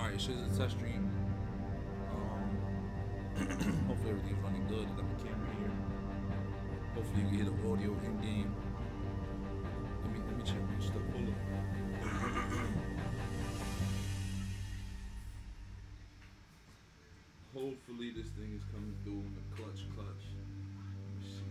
Alright, shit is a test stream. Hopefully everything's running good. I got the camera here. Hopefully you can hear the audio in game. Let me check my stuff. Hold up. Hopefully this thing is coming through in the clutch. Let me see.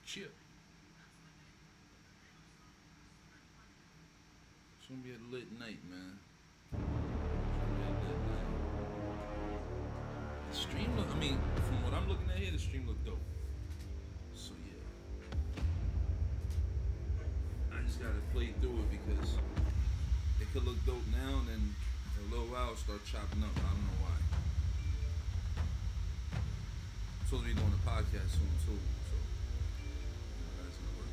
Shit. It's gonna be a lit night, man. The stream look, I mean, from what I'm looking at here, the stream look dope. So yeah. I just gotta play through it because it could look dope now and then in a little while it'll start chopping up. I don't know why. I'm supposed to be doing a podcast soon too, so that's gonna work.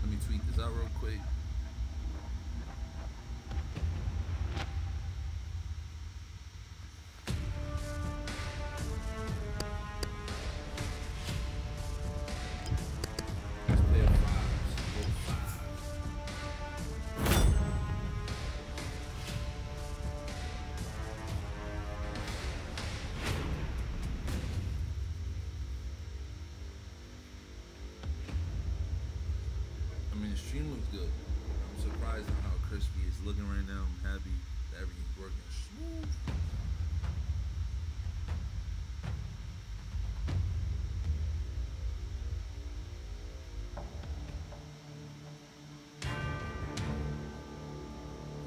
Let me tweet this out real quick. Stream looks good. I'm surprised at how crispy it's looking right now. I'm happy that everything's working smooth.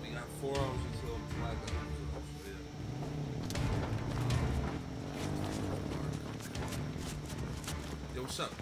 We got 4 hours until Blackout. So yeah. Yo, what's up?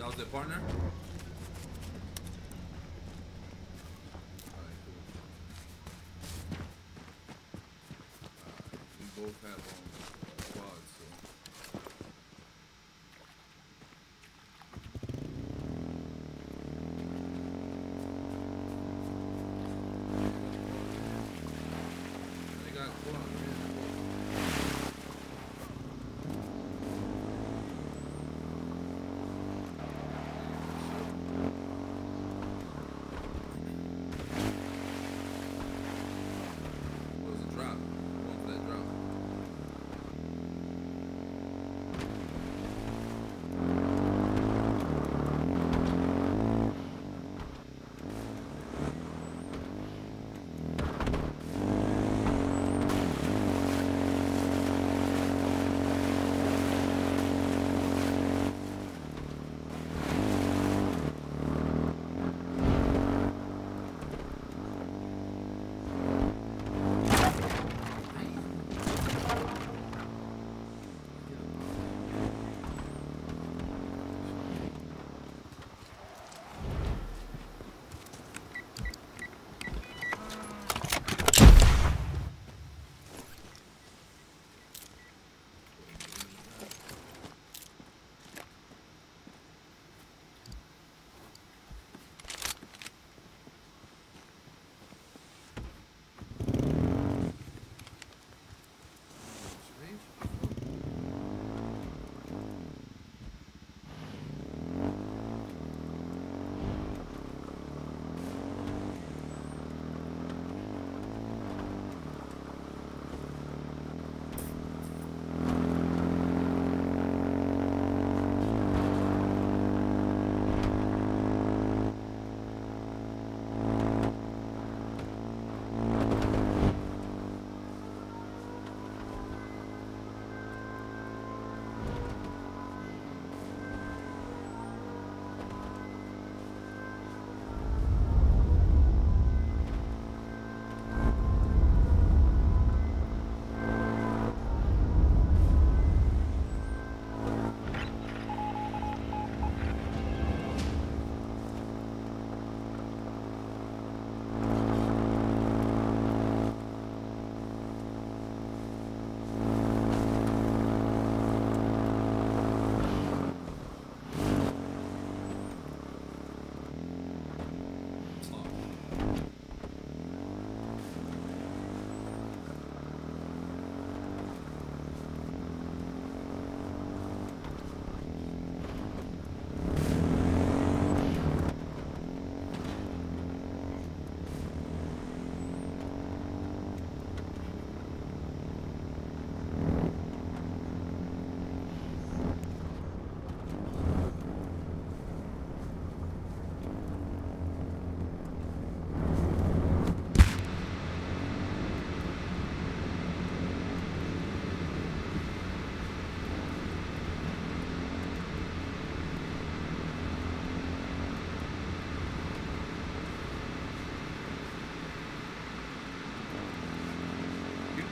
That was their partner? Alright, cool. We both have quads, so. They got quads, man. What was the drop? Going for that drop.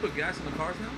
Put gas in the cars now?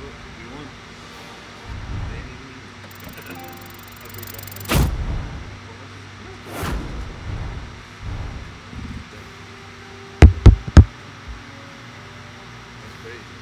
Look, we won. They didn't even. I'll bring that. That's crazy.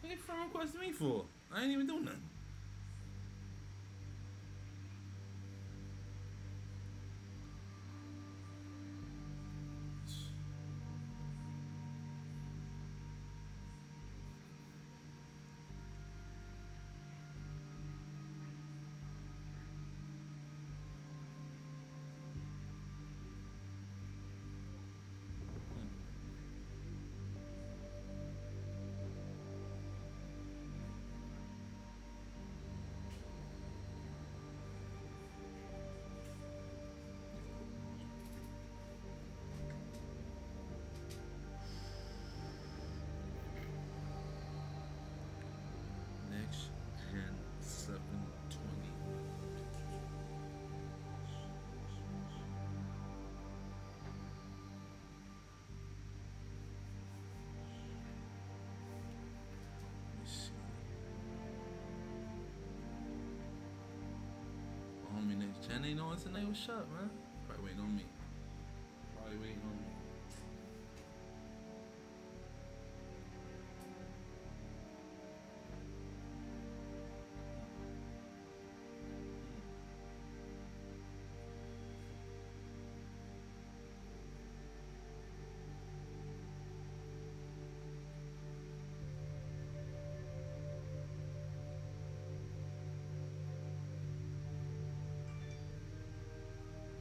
What you friend requesting me for? I ain't even do nothing. Next Gen 720. Let's see. My homie next Gen ain't on tonight. What's up, man? Probably waiting on me. Probably waiting on me.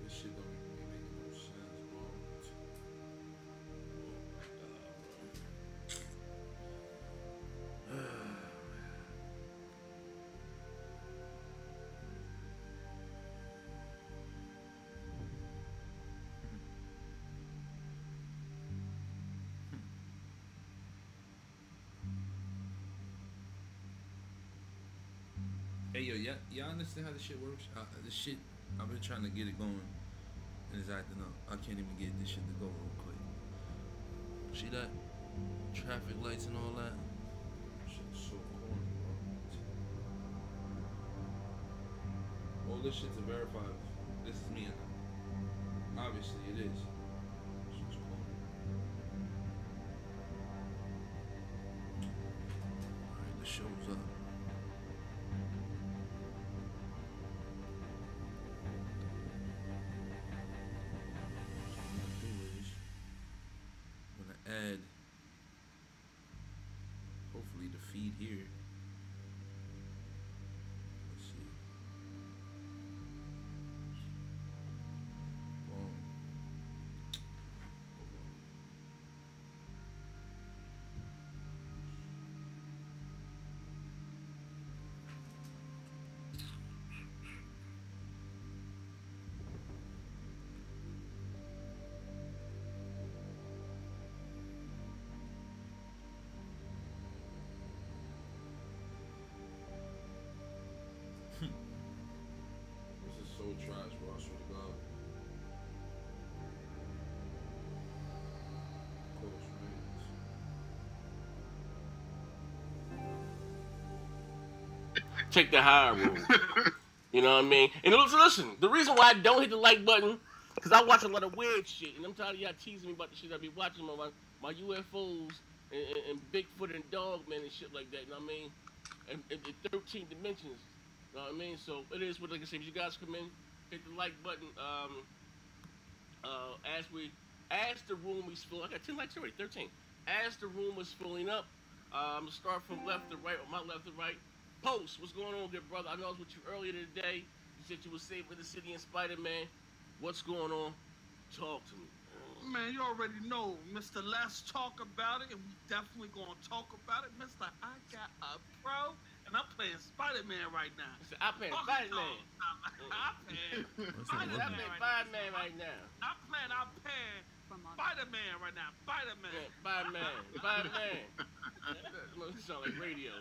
This shit don't even be making no sense, bro. Hey yo, y'all understand how this shit works? This shit, I've been trying to get it going, and it's acting up. I can't even get this shit to go real quick. See that? Traffic lights and all that. Shit's so corny, bro. All this shit to verify this is me and them. Obviously it is. Shit's corny. Alright, the show's up. Add hopefully the feed here. Let's see. Boom. take the higher road. You know what I mean? And listen, the reason why I don't hit the like button, because I watch a lot of weird shit, and I'm tired of y'all teasing me about the shit I be watching, my UFOs and Bigfoot and Dogman and shit like that, you know what I mean? And 13 dimensions, you know what I mean? So it is what, like I said, if you guys come in, hit the like button, as the room is full, I got 10 likes already, 13. As the room is filling up, I'm gonna start from left to right, or my left to right. Post, what's going on, good brother? I know I was with you earlier today. You said you were saving the city in Spider-Man. What's going on? Talk to me. Man, you already know, Mr. Let's talk about it, and we definitely gonna talk about it, Mr. I got a pro, and I'm playing Spider-Man right now. I'm playing Spider-Man. I'm playing Spider-Man right now. I'm playing Spider-Man right now. Spider-Man. It sound like radio.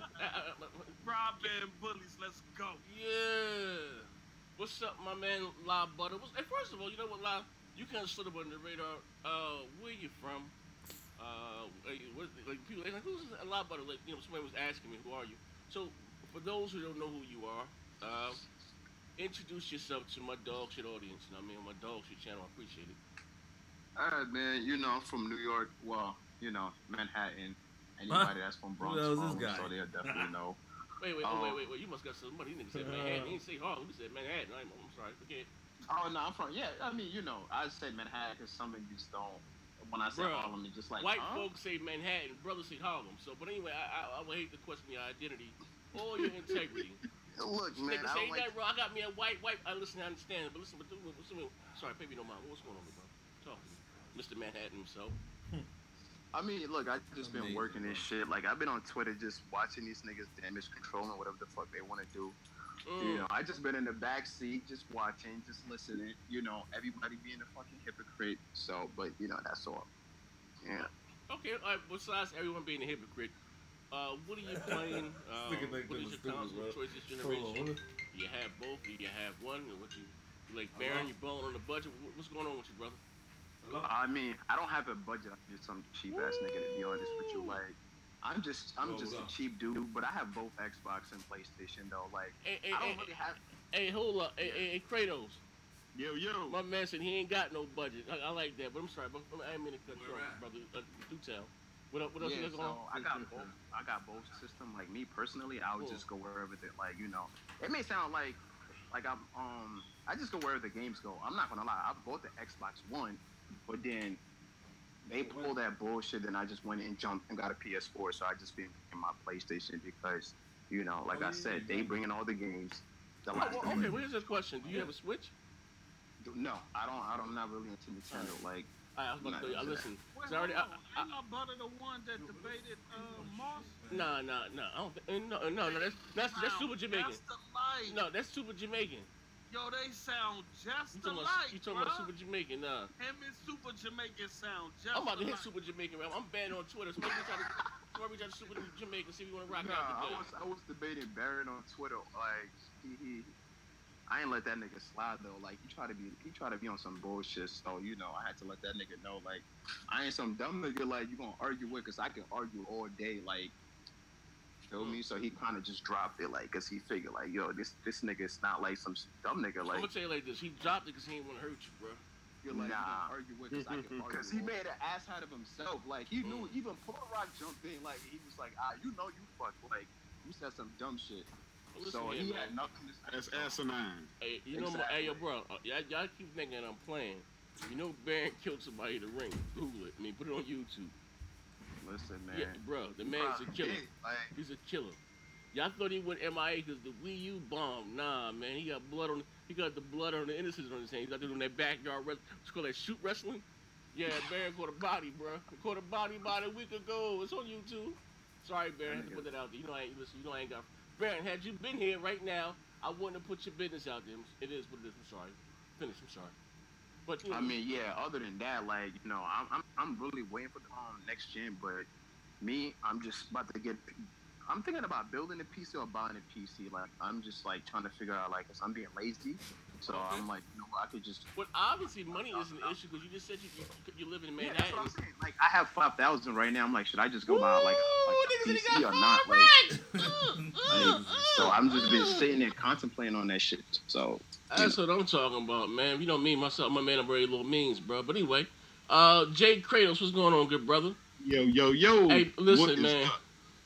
Robin Bullies, let's go. Yeah. What's up, my man, La Butter? Hey, first of all, you know what, La? You kind of slid up on the radar. Where you from? Like people like who's a lot about it? Like somebody was asking me, who are you? So for those who don't know who you are, introduce yourself to my dog shit audience. You know what I mean, my dog shit channel. I appreciate it. All right, man. I'm from New York. Well, Manhattan. Anybody that's from Bronx, Harlem, so they'll definitely know. Wait. You must got some money. Nigga said Manhattan. He didn't say Harlem. He said Manhattan. I'm sorry. Forget. Oh no, I'm from I said Manhattan because some of you don't. When I say Harlem, it's just like white folks say Manhattan, brothers say Harlem. So, but anyway, I would hate to question your identity or your integrity. Look, man, I say that, bro. I got me a white. I listen, I understand, but listen, sorry, baby, no mind. What's going on, bro? Talk to me, Mr. Manhattan himself. I mean, look, I just been working this shit. Like, I've been on Twitter just watching these niggas damage control and whatever the fuck they want to do. I just been in the back seat, just watching, just listening. Everybody being a fucking hypocrite. So, but that's all. Yeah. Okay. All right. Besides everyone being a hypocrite, what are you playing? What is your console choice this generation? Do you have both? Do you have one? Or what you like, Baron? You blowing on the budget? What's going on with you, brother? I mean, I don't have a budget. I'm just some cheap ass nigga, to be honest with you. Like, I'm just a cheap dude, but I have both Xbox and PlayStation though. Like, I don't really have. Hey, hold up, hey, Kratos. Yo. My man said he ain't got no budget. I like that, but I'm sorry, but I ain't mean to cut you off, brother. Do tell. What else you got going on? I got both system. Like me personally, I would just go wherever the It may sound like I just go wherever the games go. I'm not gonna lie. I bought the Xbox One, but then they pulled that bullshit, and I just went and jumped and got a PS4. So I just been in my PlayStation because, like I said, they bringing all the games. Okay, well, here's this question: do you have a Switch? No, I don't. I'm not really into Nintendo. Like, I was about to tell you. Listen, ain't my brother the one that debated Moss? No. I don't think. No. That's super Jamaican. That's the light. No, that's super Jamaican. Yo, they sound just alike. You talking about super Jamaican? Nah. Him and super Jamaican sound just. I'm about to hit super Jamaican. I'm banned on Twitter. So maybe we try to super Jamaican. See if we want to rock out today. I was debating Baron on Twitter. Like I ain't let that nigga slide though. Like he tried to be on some bullshit. So I had to let that nigga know. Like I ain't some dumb nigga like you gonna argue with, cause I can argue all day. Like. Feel me? So he kind of just dropped it, like, cause he figured, like, yo, this nigga is not like some dumb nigga, like. I'm gonna tell you like this: he dropped it cause he didn't want to hurt you, bro. You're like, argue with, cause I can argue. Cause he made an ass out of himself. Like he knew, even Paul Rock jumped in, like he was like, you fucked, like you said some dumb shit. So he had nothing to say. That's asinine. Hey, hey, yo, bro, y'all keep thinking I'm playing. Baron killed somebody in the ring. Google it. Put it on YouTube. Listen, man. Yeah, bro, the man's a killer. He's a killer. Y'all thought he went MIA because the Wii U bombed. Nah, man, he got the blood on the innocents on his hands. He's out there doing that backyard wrestling. It's called that shoot wrestling. Yeah, Baron caught a body, bro. Caught a body about a week ago. It's on YouTube. Sorry, Baron, I had to put that out there. I ain't got. Baron, had you been here right now, I wouldn't have put your business out there. It is what it is. I'm sorry. Finish. I'm sorry. But, I mean, yeah. Other than that, like I'm really waiting for the next gen. But me, I'm just about to get. I'm thinking about building a PC or buying a PC. Like I'm just like trying to figure out, like, cause I'm being lazy. So Okay. I'm like, you know, I could just But obviously, money is an issue because you just said you live in yeah, that's what Manhattan. I'm saying. Like I have 5,000 right now. I'm like, should I just Woo! go buy like a Nigga said he PC got or not? 5 racks. So I'm just been sitting there contemplating on that shit. So you know, That's what I'm talking about, man. You know me, myself, my man, I'm very little means, bro. But anyway, Jay Kratos, what's going on, good brother? Yo, yo, yo. Hey, What listen, is man.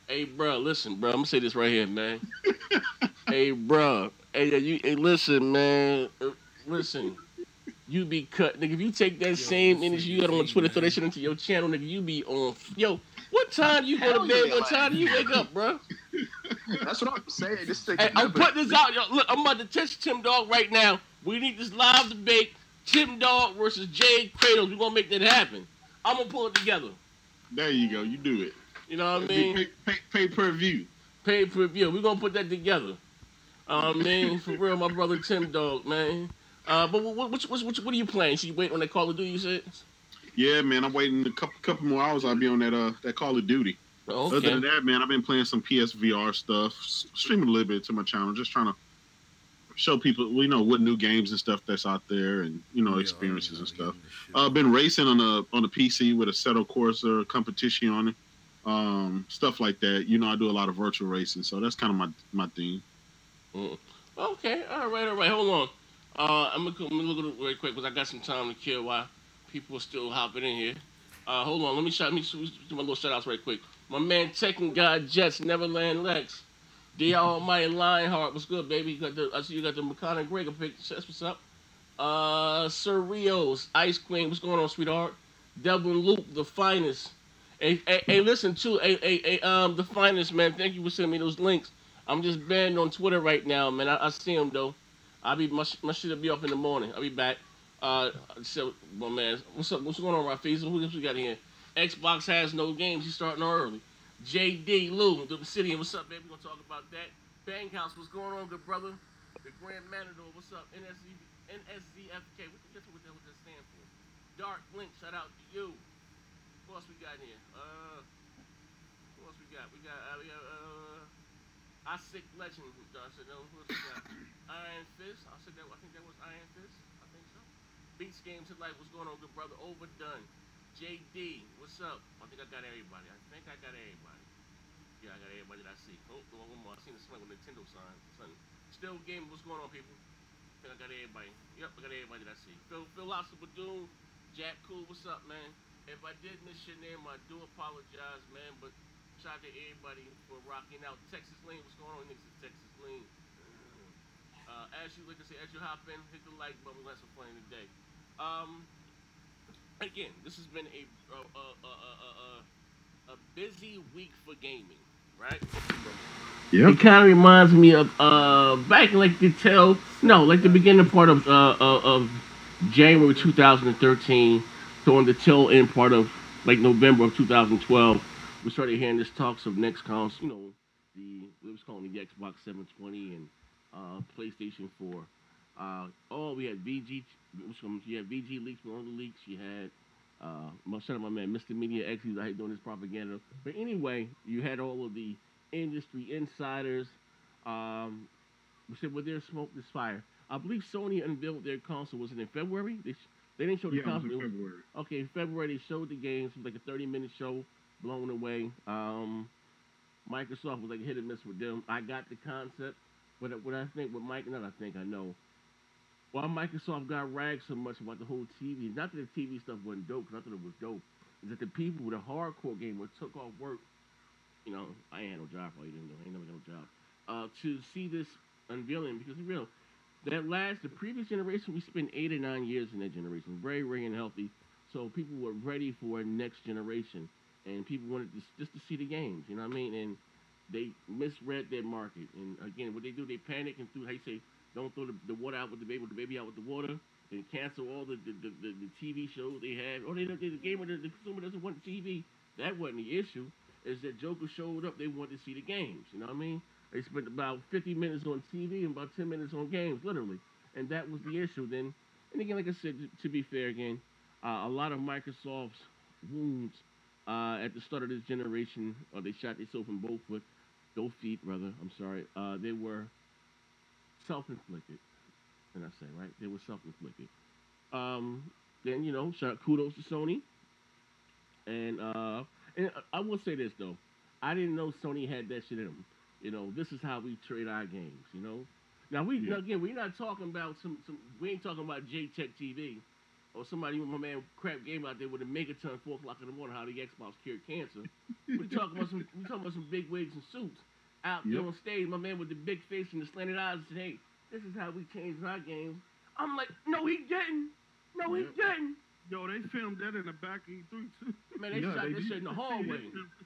Hey, bro, listen, bro. I'm gonna say this right here, man. Hey, bro. Hey, you. Hey, listen, man. Listen. You be cut, nigga. If you take that Yo, same this energy you nigga got on T, Twitter, throw that man. shit into your channel, nigga. You be on. Yo, what time do you go to hell bed? yeah, What like time do you wake up, bro? that's what I'm saying. This thing Hey, I'm never putting this out. Yo, look, I'm about to test Tim Dog right now. We need this live debate. Tim Dog versus Jay Kratos. We're gonna make that happen. I'm gonna pull it together. There you go. You do it. You know what I It'll be mean? pay per view. Pay per view. We're gonna put that together. Man, for real, my brother Tim Dog, man. But what are you playing? So you wait on that Call of Duty, you said? Yeah, man. I'm waiting a couple more hours. I'll be on that Call of Duty. Okay. Other than that, man, I've been playing some PSVR stuff, streaming a little bit to my channel, just trying to show people, what new games and stuff that's out there, and experiences and stuff. Been racing on the PC with a Assetto Corsa competition on it, stuff like that. I do a lot of virtual racing, so that's kind of my thing. Mm. Okay, all right. Hold on. I'm gonna look at it very quick because I got some time to kill while people are still hopping in here. Hold on. Let me do my little shout outs right quick. My man Tekken God Jets, Neverland Lex, D Almighty Lionheart. What's good, baby? I see you got the McConnell Gregor pick. That's what's up. Sir Rios, Ice Queen. What's going on, sweetheart? Dublin Loop, the finest. Hey, listen too. The finest, man. Thank you for sending me those links. I'm just banned on Twitter right now, man. I see them though. My shit'll be up in the morning. I'll be back. So, my man, what's up? What's going on, Rafiz? Who else we got here? Xbox has no games. He's starting early. JD Lou, the Obsidian. What's up, baby? We're gonna talk about that. Banghouse, what's going on, good brother? The Grand Matador, what's up? NSZFK. What that stand for? Dark Blink, shout out to you. Who else we got here? Who else we got? I Sick Legend. I said no. Who else we got? Iron Fist. I think that was Iron Fist. I think so. Beats Games to Life. What's going on, good brother? Overdone. JD. What's up? I think I got everybody. Yeah, I got everybody that I see. Oh, one more. I seen the smell with Nintendo sign. Something. Still Game. What's going on, people? I think I got everybody. Yep, I got everybody that I see. Phil Lobster Badoon. Jack Cool. What's up, man? If I did miss your name, I do apologize, man. But shout out to everybody for rocking out. Texas Lean, what's going on, niggas? Texas Lean. As you hop in, hit the like button. We'll have some fun today. Again, this has been a busy week for gaming, right? Yeah. It kind of reminds me of back in like the beginning part of January 2013, during the tail end part of like November of 2012, we started hearing this talks of next cons, we was calling the Xbox 720 and PlayStation 4. We had you had VG leaks, one of the leaks. You had shout out my man Mr. Media X, he's out here doing his propaganda. But anyway, you had all of the industry insiders. We said, well, there's smoke, there's fire. I believe Sony unveiled their console. Was it in February? They didn't show the console. It was in February. Okay, in February they showed the games. It was like a 30-minute show, blown away. Microsoft was like hit and miss with them. I got the concept, but what I think with Mike, not I think I know. Why Microsoft got ragged so much about the whole TV? Not that the TV stuff wasn't dope, because I thought it was dope. Is that the people, the hardcore gamers, took off work. I ain't had no job for you, I ain't never got no job. To see this unveiling, because it's real. The previous generation, we spent 8 or 9 years in that generation, very, very unhealthy. So people were ready for a next generation, and people wanted just to see the games. You know what I mean? And they misread their market. And again, what they do, they panic and how you say, don't throw the water out with the baby out with the water. They cancel all the TV shows they had. Or the gamer, the consumer doesn't want the TV. That wasn't the issue. Is that Joker showed up, they wanted to see the games. You know what I mean? They spent about 50 minutes on TV and about 10 minutes on games, literally. And that was the issue then. And again, like I said, to be fair again, a lot of Microsoft's wounds at the start of this generation, they shot themselves in both feet, rather. I'm sorry. They were self-inflicted. And I say, right? They were self-inflicted. Um, then shout kudos to Sony, and I will say this though, I didn't know Sony had that shit in them. This is how we trade our games. Now again, we're not talking about some. We ain't talking about J Tech TV or somebody with my man crap game out there with a megaton 4 o'clock in the morning. How the Xbox cured cancer. We talking about some big wigs and suits out there on stage. My man with the big face and the slanted eyes said, "Hey, this is how we change our games." I'm like, no, he didn't. No, he didn't. Yo, they filmed that in the back of E3 too. Man, they shot that shit in the hallway.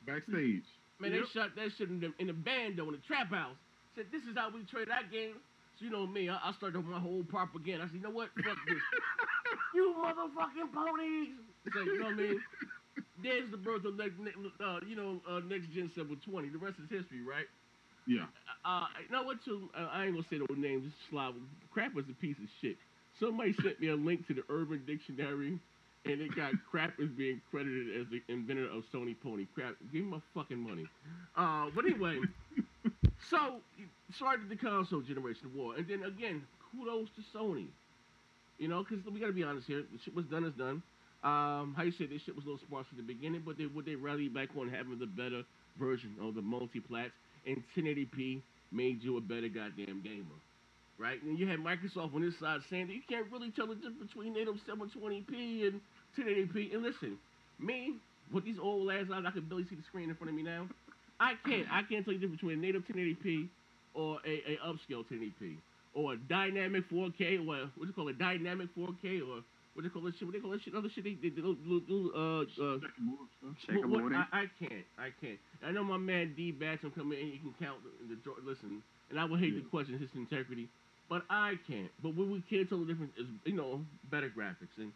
Backstage. Man, they shot that shit in the bando, in the trap house. Said, this is how we trade our game. So, me, I started my whole propaganda. I said, you know what? Fuck this. You motherfucking ponies. So, you know what I mean? There's the birth of, Next Gen 720. The rest is history, right? Yeah. You know what, too? I ain't gonna say those names. Just slob. Crap was a piece of shit. Somebody sent me a link to the Urban Dictionary, and it got crap as being credited as the inventor of Sony Pony. Crap, give me my fucking money. But anyway, so started the console generation war, and then again, kudos to Sony. Because we gotta be honest here, the shit was done is done. How you say this shit was a little sparse in the beginning, but they rallied back on having the better version of the multi-plats, and 1080p made you a better goddamn gamer. Right? And you had Microsoft on this side saying that you can't really tell the difference between native 720p and 1080p. And listen, me, with these old ass eyes, I can barely see the screen in front of me now. I can't tell you the difference between a native 1080p or a upscale 1080p. Or a dynamic 4K, or what do you call it, dynamic 4K, or what do you call this shit? What do you call this shit? Other shit they I can't. I know my man D Batson come in and he can count listen, and I would hate to question his integrity, but I can't. But what we can tell the difference is, better graphics and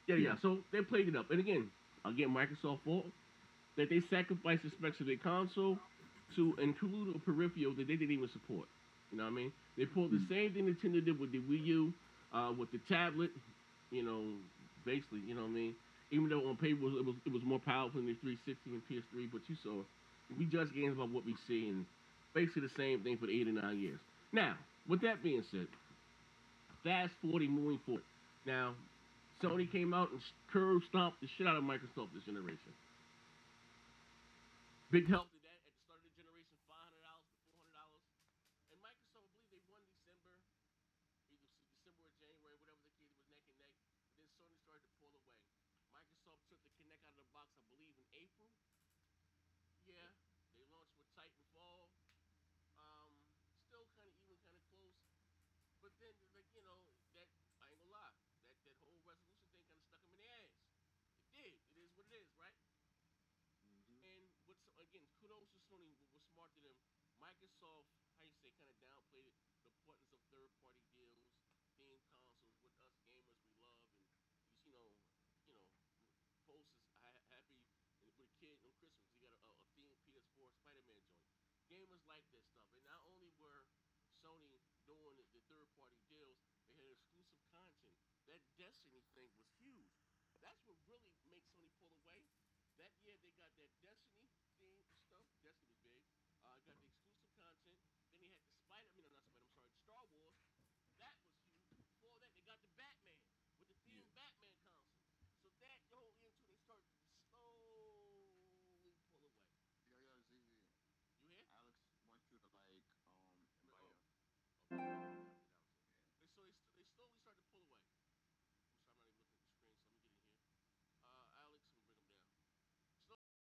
yeah. So they played it up, and again, Microsoft fault that they sacrificed the specs of their console to include a peripheral that they didn't even support. You know what I mean? They pulled the same thing Nintendo did with the Wii U, with the tablet. Basically, you know what I mean. Even though on paper it was more powerful than the 360 and PS3, but you saw we judge games by what we see, and basically the same thing for the 8 or 9 years. Now, with that being said, fast forwarding moving forward. Now, Sony came out and curb stomped the shit out of Microsoft this generation. Big help to that at the start of the generation, $500 to $400, and Microsoft, I believe they won December, either December or January, whatever the case was, neck and neck. But then Sony started to pull away. Microsoft took the Kinect out of the box, I believe, in April. Yeah, they launched with Titanfall. Um, Still kind of even, kind of close. But then, that I ain't gonna lie, that whole resolution thing kind of stuck them in the ass. It did. It is what it is, right? And what's again, kudos to Sony. What was smart to them, Microsoft, how you say, kind of downplayed the importance of third-party deals, theme consoles with us gamers we love, and you know, Post is happy with a kid on Christmas. He got a themed PS4 Spider-Man joint. Gamers like this stuff, and not only were Sony doing the third-party deals, they had exclusive content. That Destiny thing was huge. That's what really makes Sony pull away. That year they got that Destiny theme stuff. Destiny was big. Got the exclusive content. Then they had the Spider. I mean, not Spider. I'm sorry, Star Wars. That was huge. Before that, they got the Batman with the themed Batman console. So that whole into they start to slowly pull away. Yo, Z, You hear? Alex wants you to like invite him. Okay. So they slowly start to pull away. I'm sorry, I'm not even looking at the screen, so let me get in here. Alex, let me bring him down.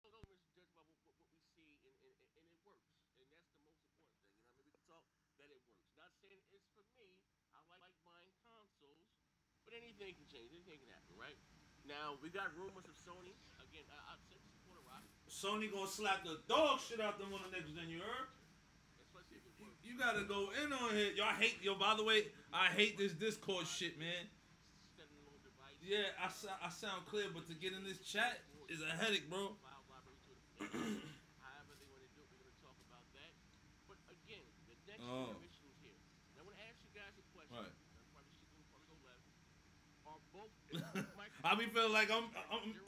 Don't judge by what we see, and it works, and that's the most important thing. You know, I mean, we can talk that it works. Not saying it's for me. I like buying consoles, but anything can change. Anything can happen, right? Now we got rumors of Sony again, I said this before the rock. Sony gonna slap the dog shit out them on the next gen, you heard? Especially if it works. You gotta go in on here. Y'all hate, yo, by the way, I hate this Discord shit, man. Setting a little device. Yeah, I sound clear, but to get in this chat is a headache, bro. File library to the however they want to do it, we're going to talk about that. But again, the next generation is here. Now, I want to ask you guys a question. Right. Probably go left. Are both I be feeling like I'm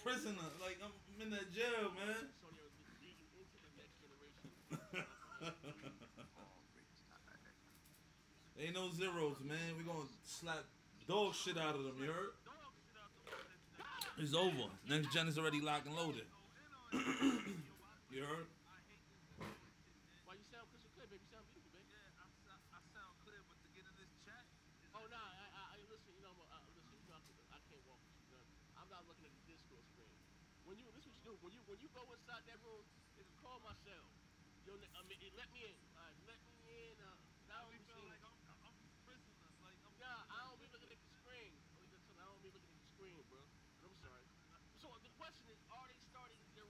prisoner, like I'm in that jail, man. Sony are leading into the next generation? Ain't no zeros, man. We gonna slap dog shit out of them, you heard? It's over. Next gen is already locked and loaded. You heard? Why you sound crystal clear, baby? You sound beautiful, baby. Yeah, I sound clear, but to get in this chat. Oh, no, I listen, you know, listen, you know, I can't walk with you, man. I'm not looking at the Discord screen. This is what you do. When you go inside that room, it's call my cell. Yo, I mean, let me in. Let me in. I be feeling like I'm prisoner. Like I don't be looking at the screen. I don't be looking at the screen, bro. I'm sorry. So the question is, are they starting 0-0?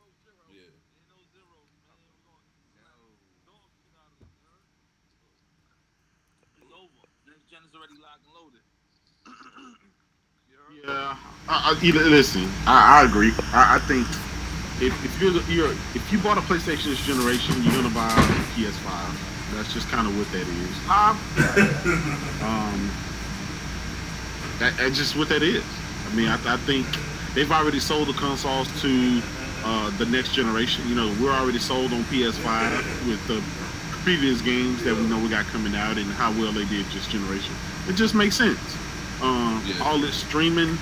Yeah. Ain't no zeros, man. We're going to dog shit out of them, you heard? It's over. Next gen is already locked and loaded. Yeah. Listen, I agree. I think if you bought a PlayStation this generation, you're gonna buy a PS5. That's just kind of what that is. That's just what that is. I mean, I think they've already sold the consoles to the next generation. You know, we're already sold on PS5 with the previous games that we know we got coming out and how well they did this generation. It just makes sense. All this streaming,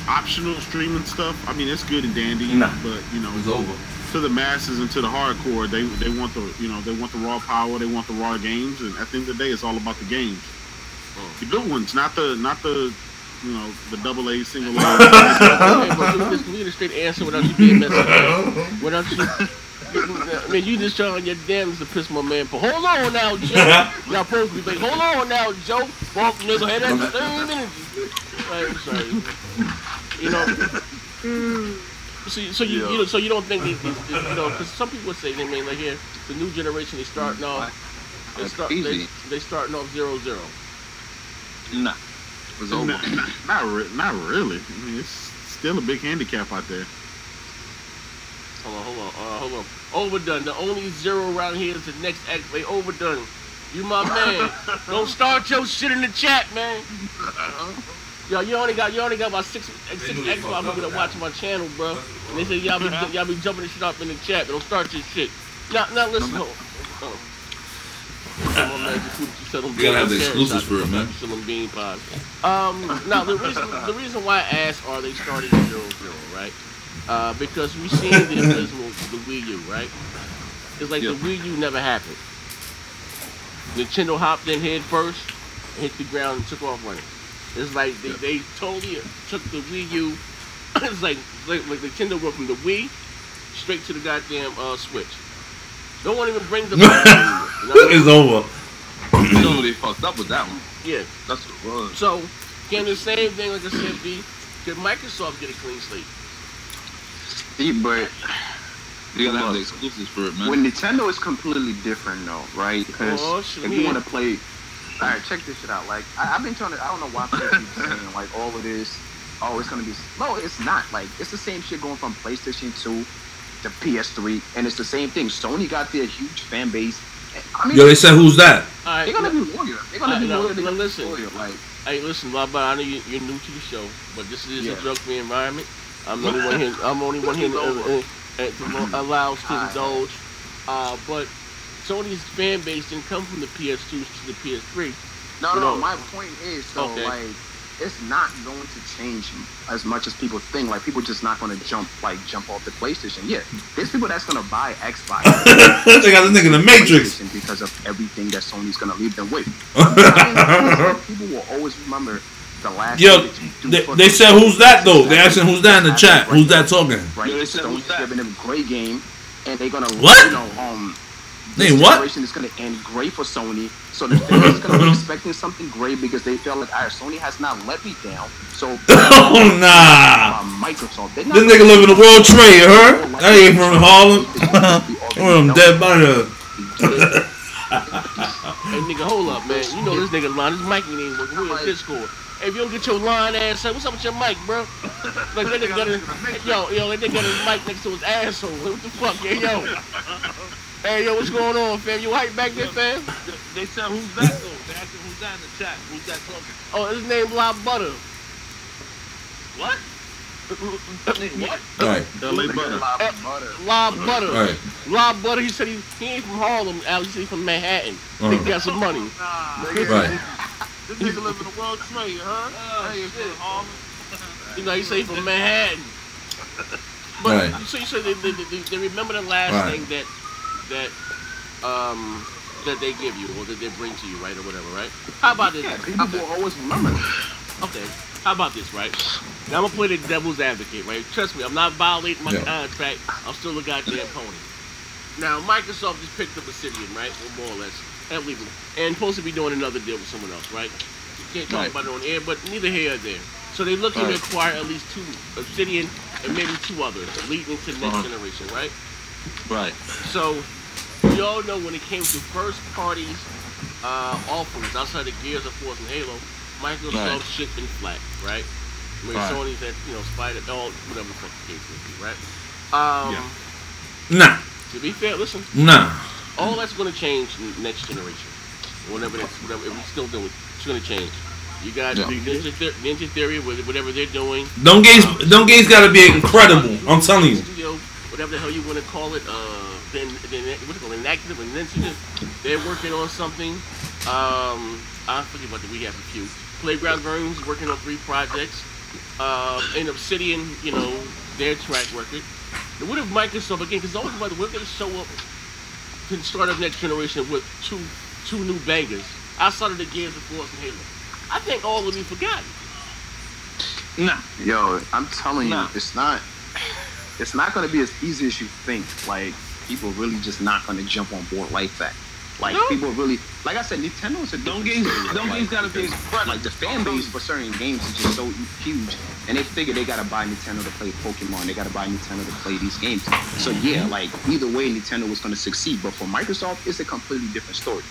optional streaming stuff. I mean, it's good and dandy, but you know, it's over. To the masses and to the hardcore, they want the raw power, they want the raw games, and at the end of the day, it's all about the games. The good ones, not the you know, the AA, single A. Okay, but just leave a straight answer without you being messy. Without you, I mean, you just trying your damns to piss my man. But hold on now, Joe. Y'all supposed to be like, hold on now, Joe. Walk nigga, head at the same energy. I'm sorry. You know. So you don't think these you know, because some people say they mean like here the new generation they starting off they starting off 0-0. Nah, it was over. Not really. I mean, it's still a big handicap out there. Hold on. Overdone. The only zero around here is the next X. They overdone. You my man. Don't start your shit in the chat, man. Yo, you only got about six Xbox people that watch my channel, bro. And they say y'all be jumping this shit up in the chat, but don't start your shit. Now listen. You gotta have the exclusives for it, man. Selling bean pies. Now the reason why I asked are they starting 0-0, right? Because we've seen the abysmal the Wii U, right? It's like the Wii U never happened. Nintendo hopped in head first, hit the ground, and took off running. It's like they totally took the Wii U. It's like Nintendo went from the Wii straight to the goddamn Switch. No one even brings the back anymore. You know? It's over. You know they fucked up with that one. Yeah, that's what it was. So, can the same thing like I said be? Could Microsoft get a clean slate? But you gotta have the exclusives for it, man. When Nintendo is completely different, though, right? Because if you want to play, all right, check this shit out. Like I've been trying to, I don't know why people keep saying like all of this. Oh, it's gonna be. No, it's not. Like it's the same shit going from PlayStation 2 to PS3, and it's the same thing. Sony got their huge fan base. I mean, yo, they said who's that? Right, they're gonna be loyal. They're gonna be loyal. Listen, like, hey, listen, Bob. I know you're new to the show, but this is a drug-free environment. I'm the only one here to allow us to indulge. But Sony's fan base didn't come from the PS2 to the PS3. No. My point is, though, like, it's not going to change as much as people think. Like, people just not going to jump off the PlayStation. Yeah, there's people that's going to buy Xbox. They got the nigga in the Matrix because of everything that Sony's going to leave them with. People will always remember the last. Yo, they said who's that though? They asking who's that in the chat. Who's that talking? Right, Sony's giving them a great game, and they're going to Hey, what? generation is going to end great for Sony. So the fans going to be expecting something great because they feel like, all right, Sony has not let me down. So Oh nah. Microsoft. This nigga live in the World Trade, you heard? I ain't from Harlem. Or from Dead Butter. Hey, nigga, hold up, man. You know this nigga line. This mic ain't working. We in Discord. Hey, if you don't get your line ass up, what's up with your mic, bro? Like, that nigga got his, yo, that nigga got his mic next to his asshole. What the fuck, yeah, yo? Hey, yo, what's going on, fam? You hype back there, fam? They said, who's that, though? They asked him, who's that in the chat? Who's that talking? Oh, his name Lob Butter. What? What? Alright. LA Butter. Lob Butter. Alright. Lob Butter, he said he ain't from Harlem, Alex. He said he's from Manhattan. He got some money. Nah. Right. This nigga live in the World Trade, huh? Hey, it's from Harlem. You know, he said he's from Manhattan. But Right. so you said they remember the last Right. thing that they give you or that they bring to you, right, or whatever, right? How about this? Yeah, people will always remember. Okay. How about this, right? Now I'm gonna play the devil's advocate, right? Trust me, I'm not violating my contract. I'm still a goddamn pony. Now Microsoft just picked up Obsidian, right? Or more or less, and leaving, and supposed to be doing another deal with someone else, right? You can't talk about it on air, but neither here or there. So they're looking to acquire at least 2 Obsidian and maybe 2 others, leading into next generation, right? Right. So we all know when it came to first parties offerings outside of Gears of Force and Halo, Microsoft shit been flat, right? I mean, Sony's had, Spider, whatever the fuck the case may be, right? Nah. To be fair, listen. Nah. All that's going to change next generation. Whatever if we still do it, it's going to change. You got Ninja Theory, whatever they're doing. Don't gaze gotta be incredible. I'm telling you. Studio, whatever the hell you want to call it, then what do you call it, inactive and Ninja, they're working on something. I forget about we have a few. Playground Games working on 3 projects. And Obsidian, their track record. And what if Microsoft again? Because always about what if they show up to start up next generation with two new bangers outside of the Gears of Force and Halo? I think all will be forgotten. Nah. Yo, I'm telling you, it's not going to be as easy as you think. Like, people really just not going to jump on board like that. Like, people really, like I said, Nintendo is a Don't games gotta be expressed. like the fan base for certain games is just so huge, and they figure they gotta buy Nintendo to play Pokemon. They gotta buy Nintendo to play these games. So yeah, like either way, Nintendo was gonna succeed. But for Microsoft, it's a completely different story.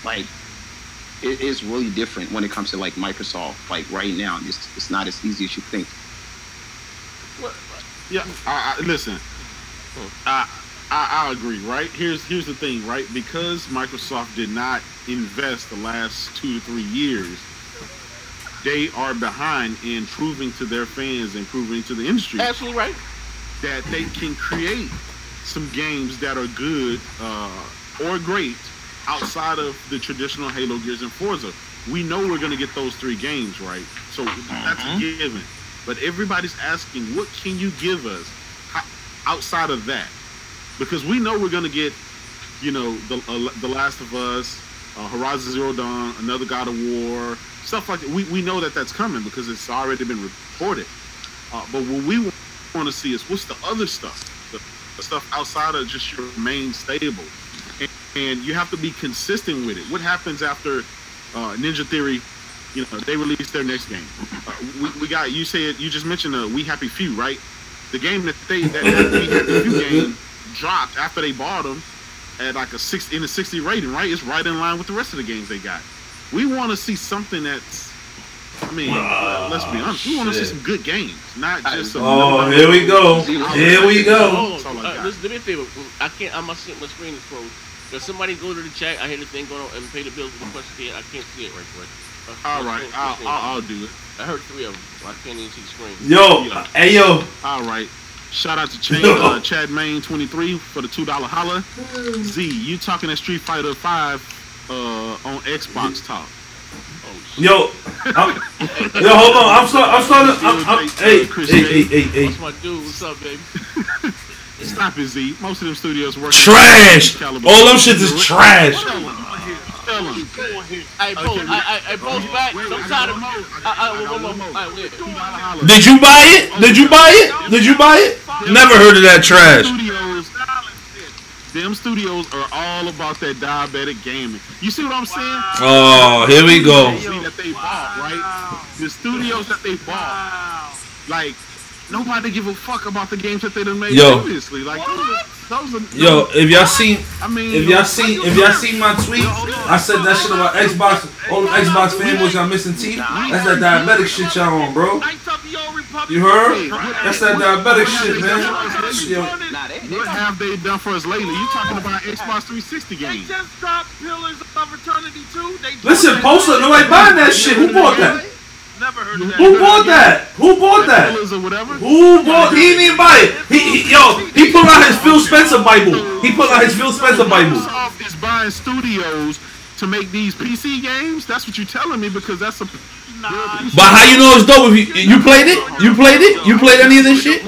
Like, it is really different when it comes to like Microsoft. Like right now, it's not as easy as you think. Yeah, listen. I agree, right? Here's the thing, right? Because Microsoft did not invest the last 2 to 3 years, they are behind in proving to their fans and proving to the industry Absolutely right. that they can create some games that are good or great outside of the traditional Halo, Gears, and Forza. We know we're going to get those 3 games, right? So that's a given. But everybody's asking, what can you give us outside of that? Because we know we're going to get, The Last of Us, Horizon Zero Dawn, another God of War, stuff like that. We know that that's coming because it's already been reported. But what we want to see is what's the other stuff, the stuff outside of just your main stable. And you have to be consistent with it. What happens after Ninja Theory, they release their next game? We got, you just mentioned We Happy Few, right? The game that We Happy Few game dropped after they bought them at like a 60 rating, right? It's right in line with the rest of the games they got. We want to see something that's, let's be honest, we want to see some good games, not just some. Oh, here we go. Here we go. Listen, do me a favor. I'm not seeing my screen is frozen. Does somebody go to the chat? I hear the thing going on and pay the bills with the question here. I can't see it right quick. All right, I'll do it. I heard 3 of them. So I can't even see the screen. Yo, hey yo. All right. Shout out to Chad Main 23 for the $2 holla. Z, you talking at Street Fighter 5 on Xbox Talk. Yo, hold on. I'm starting. Hey. What's my dude? What's up, baby? Stop it, Z. Most of them studios work. Trash. All them shit is trash. I post back. I'm tired of Did you buy it? Never heard of that trash. Them studios are all about that diabetic gaming. You see what I'm saying? Oh, here we go. That they bought, right? The studios that they bought, like nobody give a fuck about the games that they done made previously. Like those are yo, if y'all seen, I mean, if y'all seen my tweet, I said that shit about Xbox. All the Xbox fanboys got missing teeth. That's that diabetic shit y'all on, bro. You heard? That's that diabetic shit, man. What have they done for us lately? You talking about Xbox 360 games? They just dropped Pillars of Eternity 2. Listen, post up. Nobody buying that shit. Who bought that? Never heard of that. Who bought that? Who bought that? Or whatever? Who bought? He didn't even buy it. He put out his Phil Spencer Bible. He put out his Phil Spencer Bible. Microsoft is buying studios to make these PC games. That's what you're telling me, because that's a. But how you know it's dope? If you played it? You played it? You played any of this shit?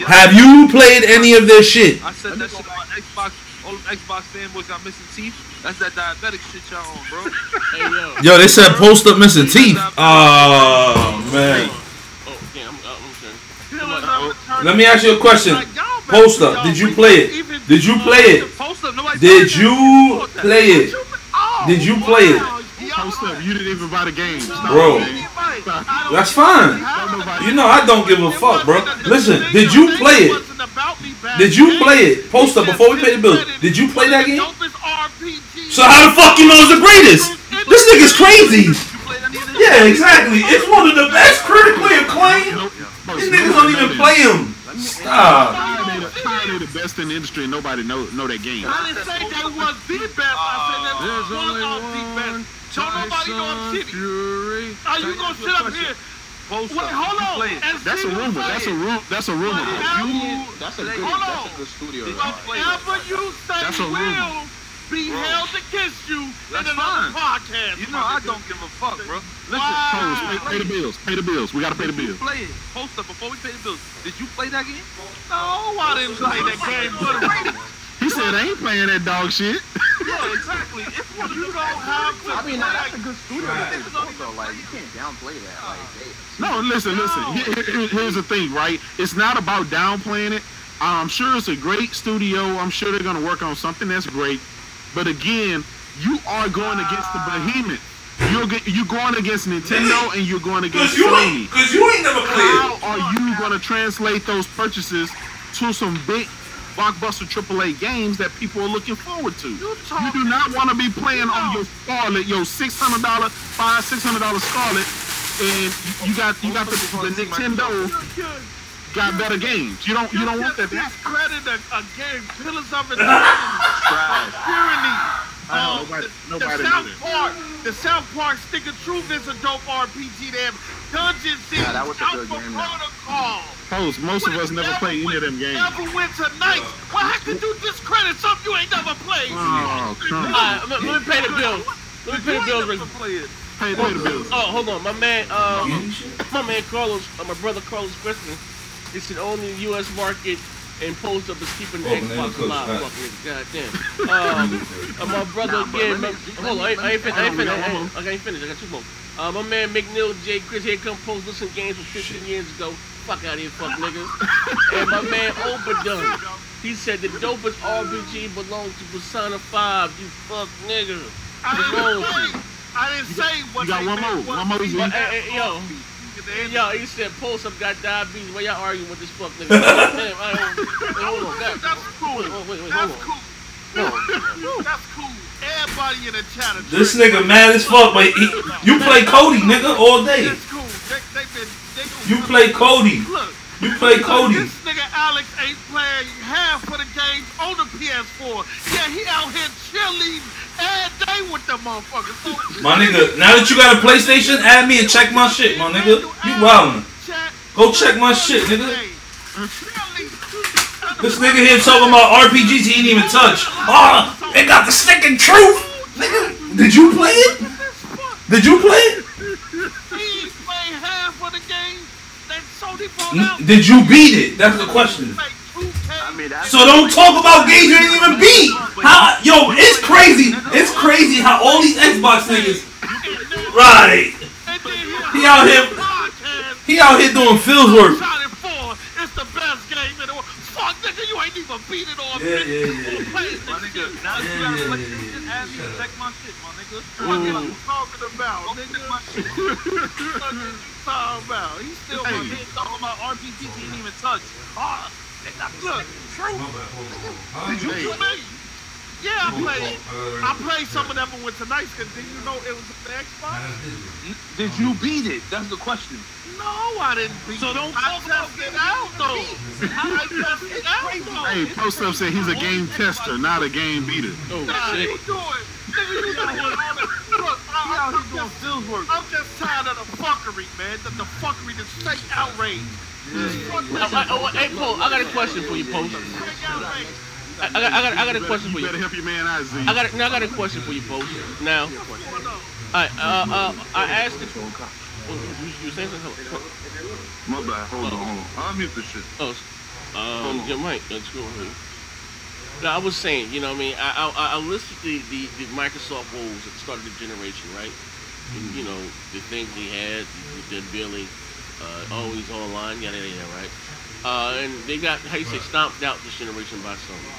Have you played any of this shit? I said that shit on Xbox. All them Xbox fanboys got missing teeth. That's that diabetic shit y'all on, bro. Hey, yo, they said post up missing teeth. Oh man. Let me ask you a question. Post up. Did you play it? Did you play it? Did you play it? Did you play it? Post up. You didn't even buy the game, bro. That's fine. You know I don't give a fuck, bro. Listen, did you play it? Did you play it? Post up before we pay the bills. Did you play that game? So how the fuck you know it's the greatest? This nigga's crazy. Yeah, exactly. It's one of the best critically acclaimed. These niggas don't even play him. Stop. They're the best in the industry and nobody know that game. I didn't say they was the best. I said they was one of the best. So nobody know I'm shitty. Are you gonna sit up here? Wait, hold on. That's a rumor. That's a rumor. That's a good studio. Whatever you say will be held against you in another podcast. You know I don't give a fuck, bro. Listen, pay the bills. Pay the bills. We gotta pay the bills. Play it. Post up before we pay the bills. Did you play that game? No, I didn't play that game. He said I ain't playing that dog shit. Yeah, exactly. It's what You don't have to. I mean, that's a good studio that they built, though. Like, you can't downplay that. Like, no, listen. Here's the thing, right? It's not about downplaying it. I'm sure it's a great studio. I'm sure they're gonna work on something that's great. But again, you are going against the behemoth. You're going against Nintendo and you're going against Sony. Because you ain't never played it. How are you going to translate those purchases to some big blockbuster AAA games that people are looking forward to? You do not want to be playing on your Scarlet, your $600, $600 Scarlet, and you got the Nintendo. Got better games. You don't want that. Discredit a game. Pillars of Tyranny. The South Park Stick of Truth is a dope RPG. They have Dungeon City, Protocol. Most of us never played any of them games. Neverwinter Nights. Well, how could you discredit something you ain't never played? Oh, come on. Let me pay the bills. Let me pay the bills. Pay the bills. Oh, hold on. My man Carlos, my brother Carlos Christian, he said only the U.S. market and post up is keeping the Xbox alive. Goddamn. My brother again. Hold on, I ain't finished. I got two more. My man McNeil J. Chris here come post listen games from 15 years ago. Fuck out of here, fuck niggas. And my man Obadun, he said the dopest RPG belongs to Persona 5. You fuck nigga. I didn't say what. You got one more. Yo, he said post up got diabetes. Why y'all arguing with this fuck nigga? Damn, hold on. That's cool. Wait, that's cool. That's cool. Everybody in the chat. This nigga mad as fuck, but you play Cody, nigga, all day. That's cool. You play Cody. Look. You play Cody. This nigga Alex ain't playing half of the games on the PS4. Yeah, he out here chilling every day with the motherfuckers. So, my nigga, now that you got a PlayStation, add me and check my shit, my nigga. You wildin'. Go check my shit, nigga. This nigga here talking about RPGs he ain't even touch. Oh, they got the Stick and Truth. Nigga, did you play it? Did you play it? He ain't played half of the games that Sony brought out. Did you beat it? That's the question. So don't talk about games you didn't even beat. Yo, it's crazy. It's crazy how all these Xbox niggas. Right. He out here doing Phil's work. It's the best game in the world. Fuck, nigga, you ain't even FIFA, beat it on My nigga, now you gotta play this shit, add me, check my shit, my nigga. What you talking about, nigga? What you talking about? He's still My kid talking about RPGs he didn't even touch. Ah, look, true. Did you do me? Yeah, I played some of them when tonight's because did you know it was on the Xbox? Did you beat it? That's the question. No, I didn't beat it. So don't talk about it out though. I tested it out though. Hey, Post Up said he's a game tester, not a game beater. Oh Nah, shit! you doing? You doing all the, look, He out here doing field work. I'm just tired of the fuckery, man. The fuckery, the straight outrage. Hey, Paul, I got a question for you, Post. I got a question for you. You better help your man out, Z. I got a question for you, Post. Now, I asked it. You saying something? My bad. Hold on. I'll mute this shit. Your mic. Let's go ahead. Now, I was saying, you know what I mean? I listed the Microsoft woes at the start of the generation, right? And, you know, the things they had, the billing, always online, yada, yada, right? And they got, how you say, stomped out this generation by Sony.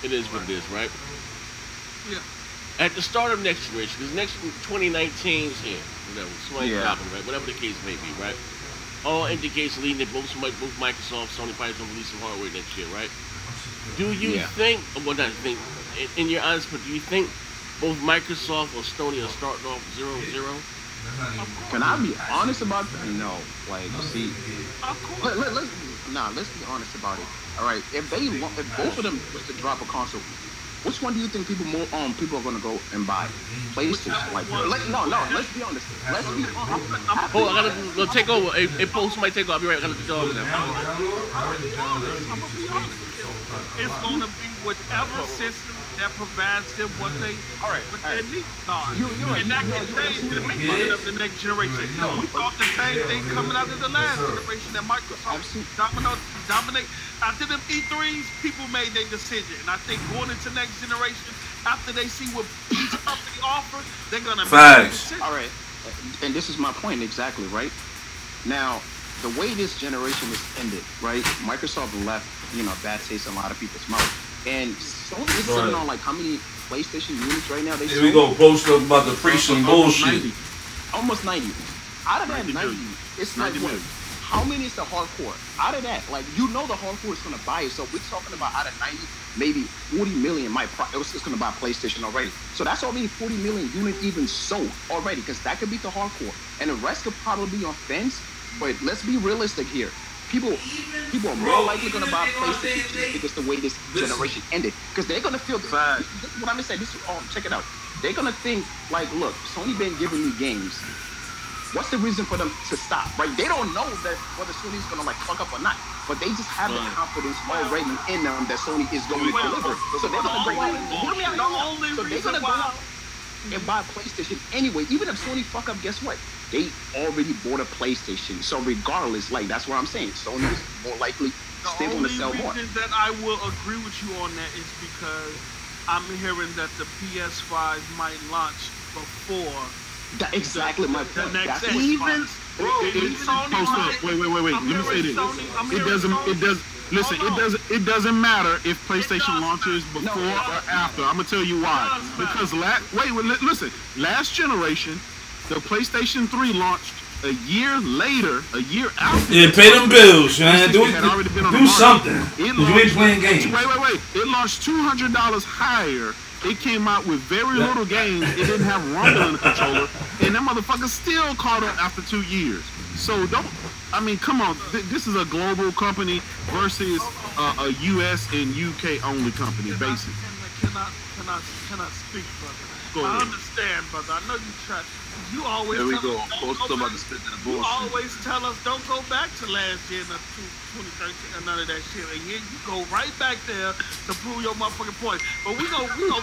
It is what it is, right? Yeah. At the start of next generation, because next 2019 is here, whatever, somebody's dropping, right? Whatever the case may be, right? All indicates leading that both Microsoft, Sony probably don't release some hardware next year, right? Do you think, well, not think, in your honest, but do you think both Microsoft or Sony are starting off 0-0? Can I be honest about that? No. Like, see, let's be honest about it. All right, if both of them was to drop a console, which one do you think people are gonna go and buy? PlayStation? Like, no. Let's be honest. Let's be honest. Oh, I gotta take over. A post might take over. I'll be right. I gotta do all of that. I'm gonna be honest. It's gonna be whatever system that provides them what they need. And that can change the beginning of the next generation. We thought the same thing coming out of the last generation that Microsoft dominate. After them E3s, people made their decision. And I think going into next generation, after they see what each company offers, they're gonna make a decision. All right, and this is my point exactly, right? Now, the way this generation is ended, right? Microsoft left, bad taste in a lot of people's mouth. And Sony is sitting on like how many PlayStation units right now? Here we go, post up about to preach some bullshit. Almost 90. Out of that 90, it's like what? How many is the hardcore? Out of that, like the hardcore is gonna buy it. So we're talking about out of 90, maybe 40 million it's gonna buy PlayStation already. So that's already 40 million units even sold already, because that could be the hardcore, and the rest could probably be on fence. But let's be realistic here. People are more likely going to buy PlayStation just because the way this generation ended. Because they're going to feel, this is what I'm going to say, check it out. They're going to think, like, look, Sony been giving me games. What's the reason for them to stop, right? They don't know that whether Sony's going to, like, fuck up or not. But they just have the confidence already in them that Sony is going to deliver. So they're going to go out and buy a PlayStation anyway. Even if Sony fuck up, guess what? They already bought a PlayStation. So regardless, like, that's what I'm saying. Sony is more likely still going to sell more. The only reason that I will agree with you on that is because I'm hearing that the PS5 might launch before. That's exactly my point. That's even Sony. Wait. Let me say this. It doesn't matter if PlayStation launches before or after. I'm gonna tell you why. Because last generation, the PlayStation 3 launched a year after. Yeah, pay them bills, man. Do something. You ain't playing games. Wait. It launched $200 higher. It came out with very little games. It didn't have Rumble in the controller, and that motherfucker still caught up after 2 years. So come on. This is a global company versus a US and UK only company, basically. Can I speak, brother? Go ahead. I understand, brother. I know you try. You always There we tell go. us, About to spit that you bullshit. always tell us don't go back to last year, 2013, or none of that shit. And you go right back there to prove your motherfucking point. But we gonna move.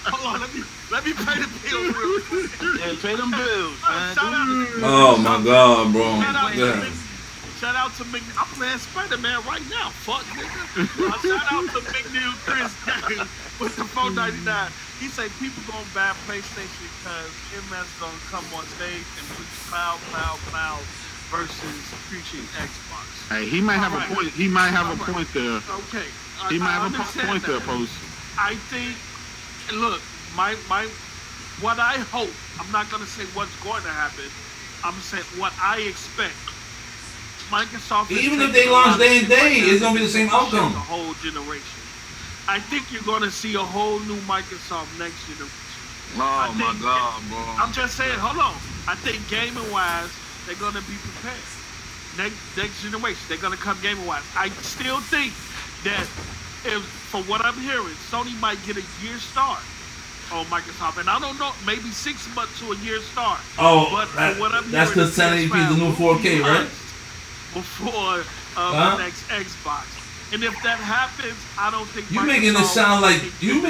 Hold on, let me pay the bill real quick. Yeah, pay them bills, man. Oh my God, bro. Shout out to Mick. I'm playing Spider-Man right now. Fuck, nigga. Shout out to McNeil Chris Day with the $4.99. He say people gonna buy PlayStation because MS gonna come on stage and preach cloud. versus future Xbox. Hey, he might have a point. He might have a point there. Okay. He might have a point there, Post. I think. Look, what I hope. I'm not gonna say what's going to happen. I'm saying what I expect. Microsoft. Even if they launch day and day, it's gonna be the same outcome. The whole generation. I think you're gonna see a whole new Microsoft next generation. Oh my God, bro! I'm just saying. Hold on. I think gaming wise, they're gonna be prepared. Next generation, they're gonna come gaming wise. I still think that if, from what I'm hearing, Sony might get a year start on Microsoft, and I don't know, maybe 6 months to a year start. Oh, but what I'm that's hearing the 1080p, the new 4K, right? Before the next Xbox, and if that happens, I don't think you making it sound like they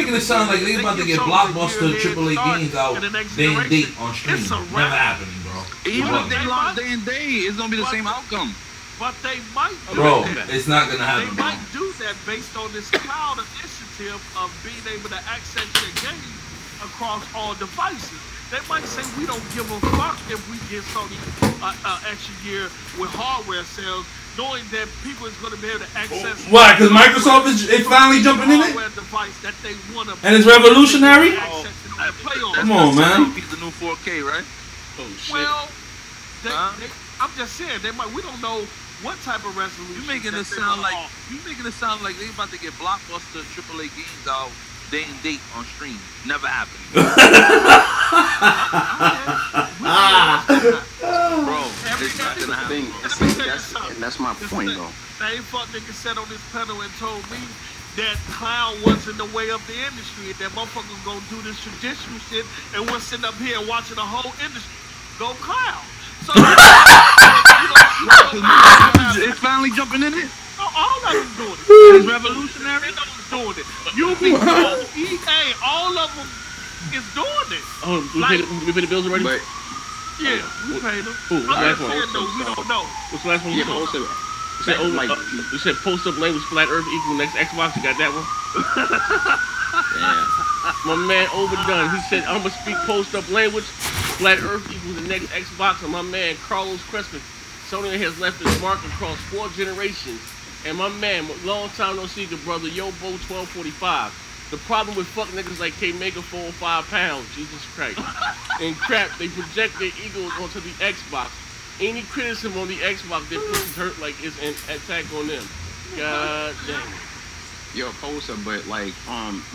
about to get blockbuster AAA games out day and date on stream. Never happening, bro. Even if they launch day and day, it's gonna be the same outcome. But they might do bro, that. It's not gonna happen. They might do that based on this cloud initiative of being able to access your games across all devices. They might say we don't give a fuck if we get Sony extra year with hardware sales, knowing that people is going to be able to access. Why? Because Microsoft is finally jumping in it. Device that they want to and it's revolutionary. Come on, man. It's the new 4K, right? Oh shit. Well, I'm just saying they might. We don't know what type of resolution. You making it sound like they about to get blockbuster AAA games out day and date on stream. Never happened. Bro, it's not gonna happen. That's my point, though. Same fuck nigga sat on this panel and told me that cloud was in the way of the industry, and that motherfuckers gonna do this traditional shit, and we're sitting up here watching the whole industry go cloud. So it's finally jumping in it. All of them doing it. It's revolutionary. Doing it. Ubisoft, EA, all of them is doing it. Oh, we paid the bills already? Yeah, we paid them. What's the last one? We don't know. What's the last one? You said post up language flat earth equal next Xbox. You got that one? Yeah. My man Overdone. He said I'm gonna speak post up language. Flat earth equals the next Xbox. And my man Carlos Crespin. Sony has left his mark across 4 generations. And my man, long time no see, the brother Yobo 1245. The problem with fuck niggas like K-Maker 4 or 5 pounds, Jesus Christ. And crap, they project their egos onto the Xbox. Any criticism on the Xbox, their pussies hurt like it's an attack on them. God damn it. Yo, Posa, but like,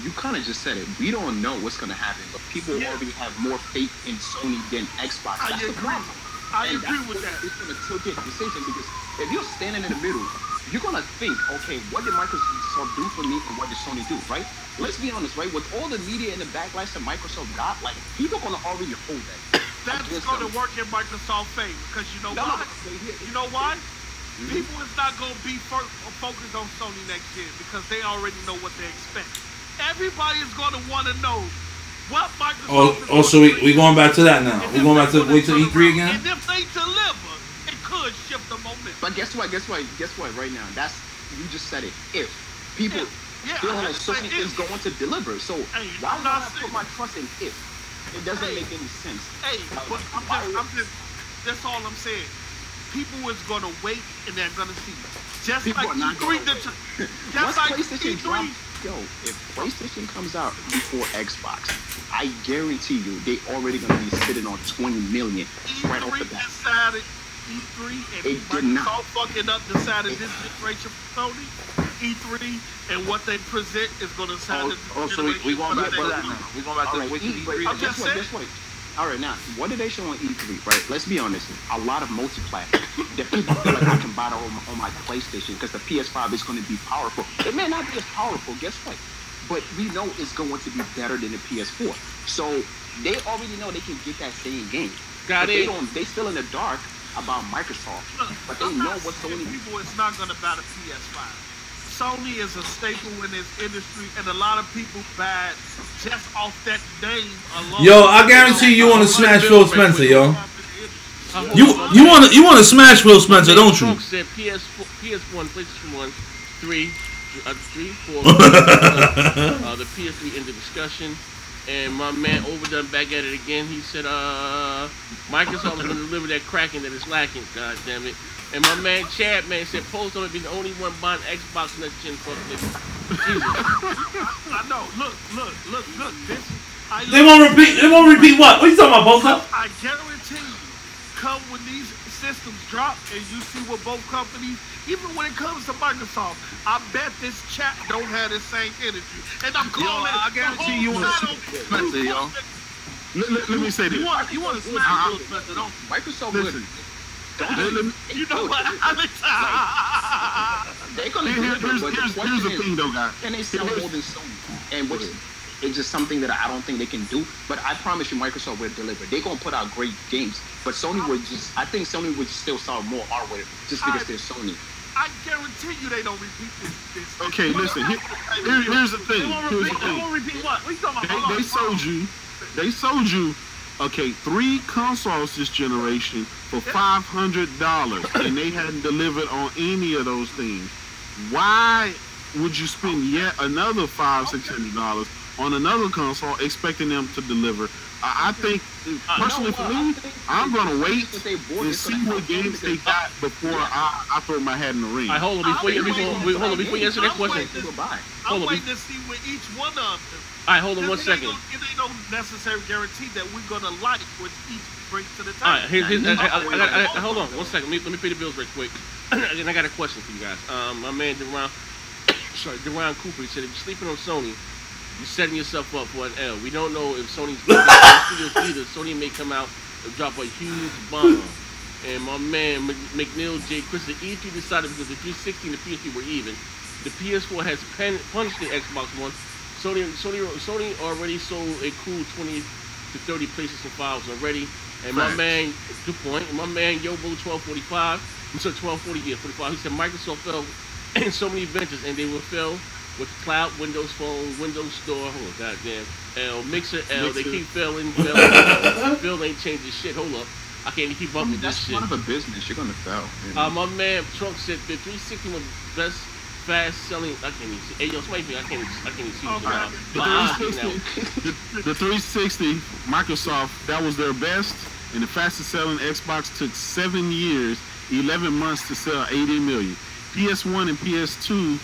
you kind of just said it. We don't know what's gonna happen, but people already have more faith in Sony than Xbox. I agree with that. It's gonna tilt your decision because if you're standing in the middle, you're gonna think, okay, what did Microsoft do for me and what did Sony do, right? Let's be honest, right? With all the media and the backlash that Microsoft got, like, people gonna already hold that. That's gonna work in Microsoft's favor because you know why? You know why? People is not gonna be focused on Sony next year because they already know what they expect. Everybody is gonna want to know what Microsoft. So we going back to that now. We going back to wait till E3 again. And if they deliver, it could shift the momentum. But guess what? Right now, you just said it. If people feel like Sony is going to deliver, so why would I put my trust in if? It doesn't make any sense. Hey, but I'm just. That's all I'm saying. People is gonna wait and they're gonna see. Just people like E3. Just like E3. Yo, if PlayStation comes out before Xbox, I guarantee you they already gonna be sitting on 20 million right off the bat. Decided E3 and Microsoft fucking up decided this generation for Sony. E3 and what they present is gonna sound. So we going back to that now. We going back to E3. I'm just saying. All right, now, what did they show on E3, right? Let's be honest. A lot of multi-platform. That people feel like I can buy that on my PlayStation because the PS5 is going to be powerful. It may not be as powerful, guess what? But we know it's going to be better than the PS4. So they already know they can get that same game. They still in the dark about Microsoft. But they know what Sony... People is not going to buy the PS5. Sony is a staple in this industry, and a lot of people buy just off that name alone. Yo, I guarantee you want to smash Phil Spencer, yo. You want to smash Phil Spencer, don't you? Said PS1, PlayStation 1, 3, 4. The PS3 in the discussion. And my man Overdone back at it again. He said, Microsoft is going to deliver that cracking that is lacking. God damn it. And my man Chad, man, said, Post don't be the only one buying Xbox next gen fuck nigga. Jesus. I know. Look. This. They won't repeat what? What are you talking about, Post? I guarantee you, come when these systems drop and you see what both companies, even when it comes to Microsoft, I bet this chat don't have the same energy. And I'm calling. I guarantee you want to Spencer, yo. Let me say this. You want to smash Phil Spencer, don't you? Microsoft Listen. You know what, Alex? They're gonna deliver, but the Here's the question thing, though, guys. can they sell more than Sony? And which is just something that I don't think they can do. But I promise you, Microsoft will deliver. They're gonna put out great games, but Sony would just. I think Sony would still sell more hardware just because they're Sony. I guarantee you they don't repeat this. Okay, listen. Here's the thing. They won't repeat what? What are you talking about? They sold you. Okay, 3 consoles this generation for $500, and they hadn't delivered on any of those things. Why would you spend yet another $500-$600 on another console expecting them to deliver? I think, personally for me, I'm gonna wait and see what games they got before I throw my hat in the ring. Hold on, before you answer that question. I'm waiting to see what each one of them. All right, hold on 1 second. It ain't no necessary guarantee that we're gonna like what each brings to the table. All right, hold on 1 second. Let me pay the bills real quick. And I got a question for you guys. My man Deron Cooper, he said if you're sleeping on Sony, you're setting yourself up for an L. We don't know if Sony's either. Sony may come out and drop a huge bomb. And my man McNeil J. Chris, the E3 decided because the 360 and the PS3 were even. The PS4 has punished the Xbox One. Sony already sold a cool 20 to 30 PlayStation 5s already. And my man, good point. And my man Yobo 1245, he said 1240 here, 45. He said Microsoft fell in so many ventures, and they will fail with cloud, Windows Phone, Windows Store. Oh goddamn, L Mixer L. They keep failing. Phil ain't changing shit. Hold up, I can't keep up with this shit. That's part of a business. You're gonna fail. You know? My man Trump said the 360 was best. Fast selling. I can't even see. Hey, yo, somebody, I can't even see. The 360, Microsoft, that was their best, and the fastest selling Xbox took 7 years, 11 months to sell 80 million. PS1 and PS2,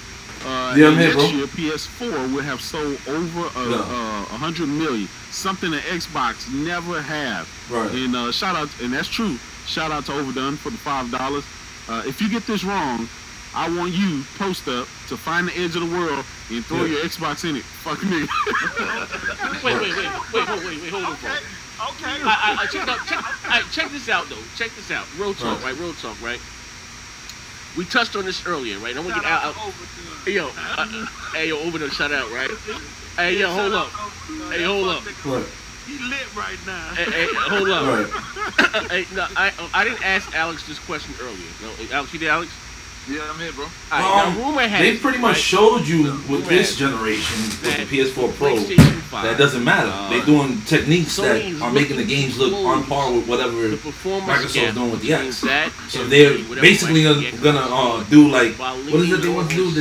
next year, PS4 will have sold over 100 million. Something that Xbox never have. Right. And shout out, and that's true. Shout out to Overdone for the $5. If you get this wrong, I want you, Post Up, to find the edge of the world and throw your Xbox in it. Fuck nigga. Wait, hold on. Okay. Check this out, though. Check this out. Real talk, right? Real talk, right? We touched on this earlier, right? I'm gonna get out. Hey, yo, Overdone, shout out, right? Hey, yo, hold up. Hey, hold up. What? He lit right now. Hey, hold up. Right. Hey, no, I didn't ask Alex this question earlier. No, Alex, you did, Alex? Yeah, I'm here, bro. They pretty much showed you with this generation with the PS4 Pro that doesn't matter. They're doing techniques that are making the games look on par with whatever Microsoft's doing with the X. So they're basically gonna do like, what is it they want to do with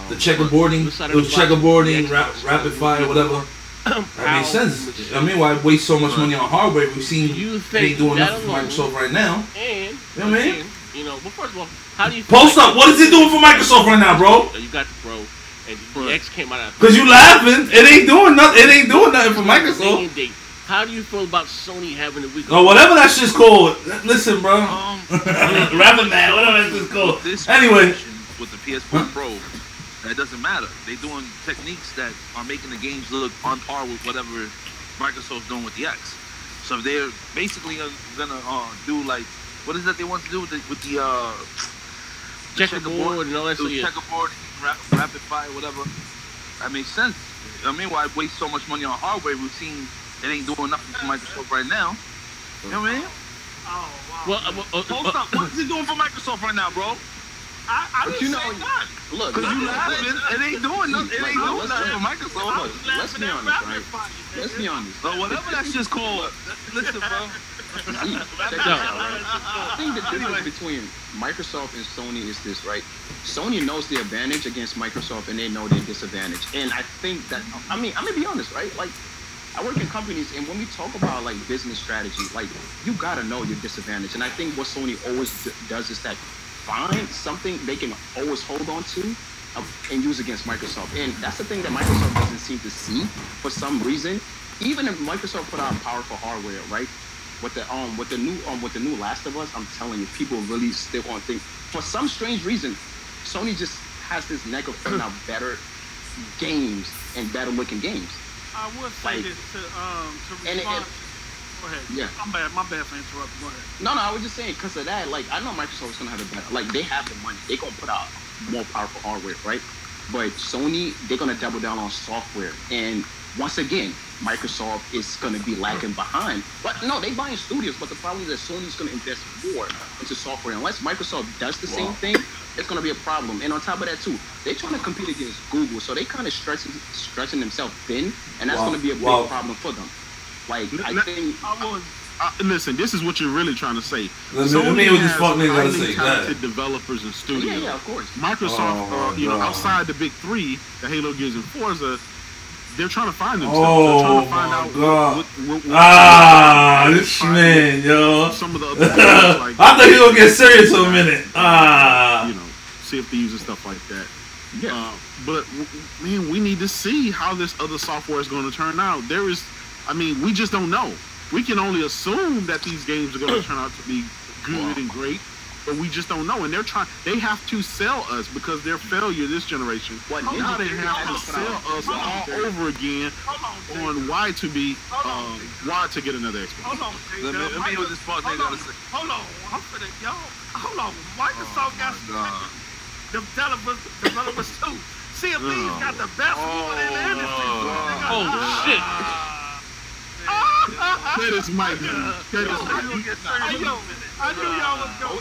the checkerboarding, rapid fire, whatever. That makes sense. I mean, why waste so much money on hardware? We've seen they doing nothing for Microsoft right now. And you know what I mean? You know, but first of all, how do you Post Up? What is it doing for Microsoft right now, bro? You got the Pro, and the X came out of. Cause you laughing? It ain't doing nothing. It ain't doing nothing for Microsoft. How do you feel about Sony having a week? Oh, whatever that shit's called. Listen, bro. Rabbit Man, whatever that shit's called. Anyway, with the PS4 Pro, that doesn't matter. They doing techniques that are making the games look on par with whatever Microsoft's doing with the X. So they're basically gonna do like. What is that they want to do with the checkerboard and all that stuff? Checkerboard, rapid fire, whatever. That makes sense. I mean, why waste so much money on hardware? We've seen it ain't doing nothing for Microsoft right now. You know what I mean? Oh, wow. Hold up. What is it doing for Microsoft right now, bro? I didn't say that. Look, because you laughing, it ain't doing nothing. It ain't doing nothing for Microsoft. Let's be honest, right? Let's be honest. So whatever that shit's called, listen, bro. See, check this out, right? I think the difference between Microsoft and Sony is this, right? Sony knows the advantage against Microsoft, and they know their disadvantage. And I think that, I mean, I'm gonna be honest, right? Like, I work in companies, and when we talk about like business strategy, like you gotta know your disadvantage. And I think what Sony always does is that find something they can always hold on to and use against Microsoft. And that's the thing that Microsoft doesn't seem to see for some reason. Even if Microsoft put out powerful hardware, right? With the new Last of Us, I'm telling you, people really still gonna think for some strange reason, Sony just has this knack of putting out better games and better looking games. I would say like, this to respond. Go ahead. Yeah. My bad for interrupting. Go ahead. No, I was just saying because of that. Like, I know Microsoft's gonna have a better. Like, they have the money. They gonna put out more powerful hardware, right? But Sony, they're gonna double down on software. And once again, Microsoft is gonna be lagging behind. But no, they buying studios. But the problem is that Sony's gonna invest more into software. Unless Microsoft does the same thing, it's gonna be a problem. And on top of that too, they're trying to compete against Google, so they kind of stretching themselves thin, and that's gonna be a big problem for them. Like, I think. Listen, this is what you're really trying to say. Let me hear what this fuck nigga gotta say. Talented developers and studios. Yeah, of course. Microsoft, outside the big three, the Halo, Gears, and Forza, they're trying to find themselves. They're trying to find out. This man, yo. Some of the other games, like, I thought he was gonna get serious for a minute. See if they use and stuff like that. Yeah. But man, we need to see how this other software is going to turn out. We just don't know. We can only assume that these games are going to turn out to be good and great, but we just don't know. And they have to sell us because their failure this generation. Now they have to sell us all over again on why to get another Xbox. Hold on, let me hear what this fuck nigga gotta say. Hold on, hold on. Microsoft got developers too. CFD's got the best one in the industry. Oh shit. That is Mike. I knew y'all was going.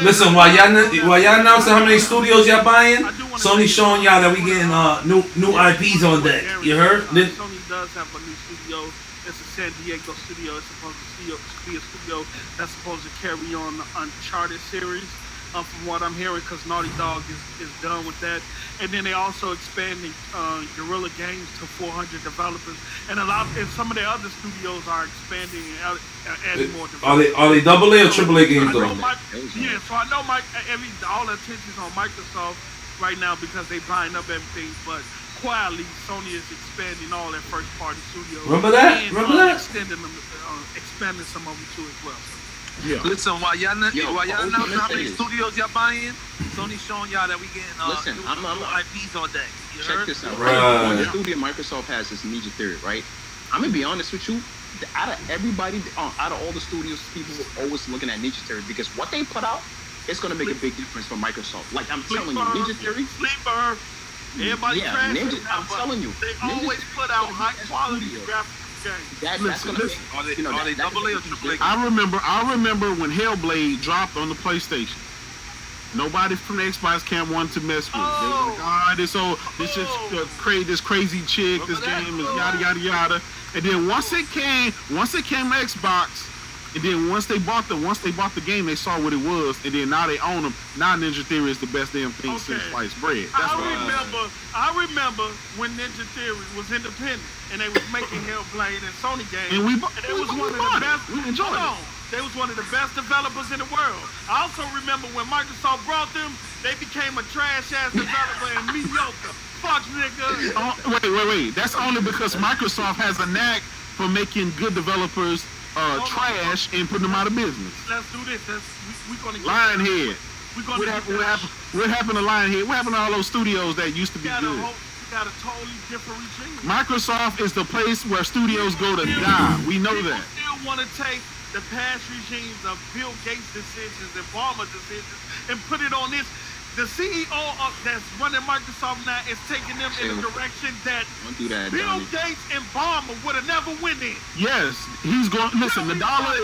Listen, while y'all announcing how many studios y'all buying, Sony's showing y'all that we getting new IPs on deck. You heard? Sony does have a new studio. It's a San Diego studio. It's supposed to be a studio that's supposed to carry on the Uncharted series. From what I'm hearing, because Naughty Dog is done with that. And then they also expanding Guerrilla Games to 400 developers, and some of their other studios are expanding and adding more developers. Are they AA or AAA games though? So I know all the attention's on Microsoft right now because they're buying up everything, but quietly Sony is expanding all their first party studios. Remember that? Expanding some of them too as well. So. Yeah. Listen, while y'all announcing how many studios y'all buying, Sony's showing y'all that we getting new IPs on deck. Check this out, right? One studio Microsoft has is Ninja Theory, right? I'm gonna be honest with you. Out of everybody, out of all the studios, people are always looking at Ninja Theory because what they put out, it's gonna make a big difference for Microsoft. Like I'm telling you, Ninja Theory. Sleeper. Everybody Ninja. I'm telling you, they always put out high quality graphics. That's gonna be, are they AA or AAA? I remember when Hellblade dropped on the PlayStation. Nobody from the Xbox Camp wanted to mess with it. They was like, this crazy chick, this game is yada yada yada. And then once it came to Xbox, and then once they bought the game, they saw what it was, and then now they own them. Now Ninja Theory is the best damn thing since sliced bread. I remember when Ninja Theory was independent and they was making Hellblade and Sony games. And they was one of the best. We enjoyed it. They was one of the best developers in the world. I also remember when Microsoft brought them, they became a trash ass developer and mediocre. Fuck nigga. Wait. That's only because Microsoft has a knack for making good developers trash and putting them out of business. Let's do this. We're gonna get Lionhead. What happened to Lionhead? What happened to all those studios that used to be good? We got a totally different regime. Microsoft is the place where studios go to die. We know that. Still want to take the past regimes of Bill Gates' decisions and Obama decisions and put it on this. The CEO that's running Microsoft now is taking them in a direction that Bill Gates and Obama would have never went in. Yes, he's going. Listen, Nadala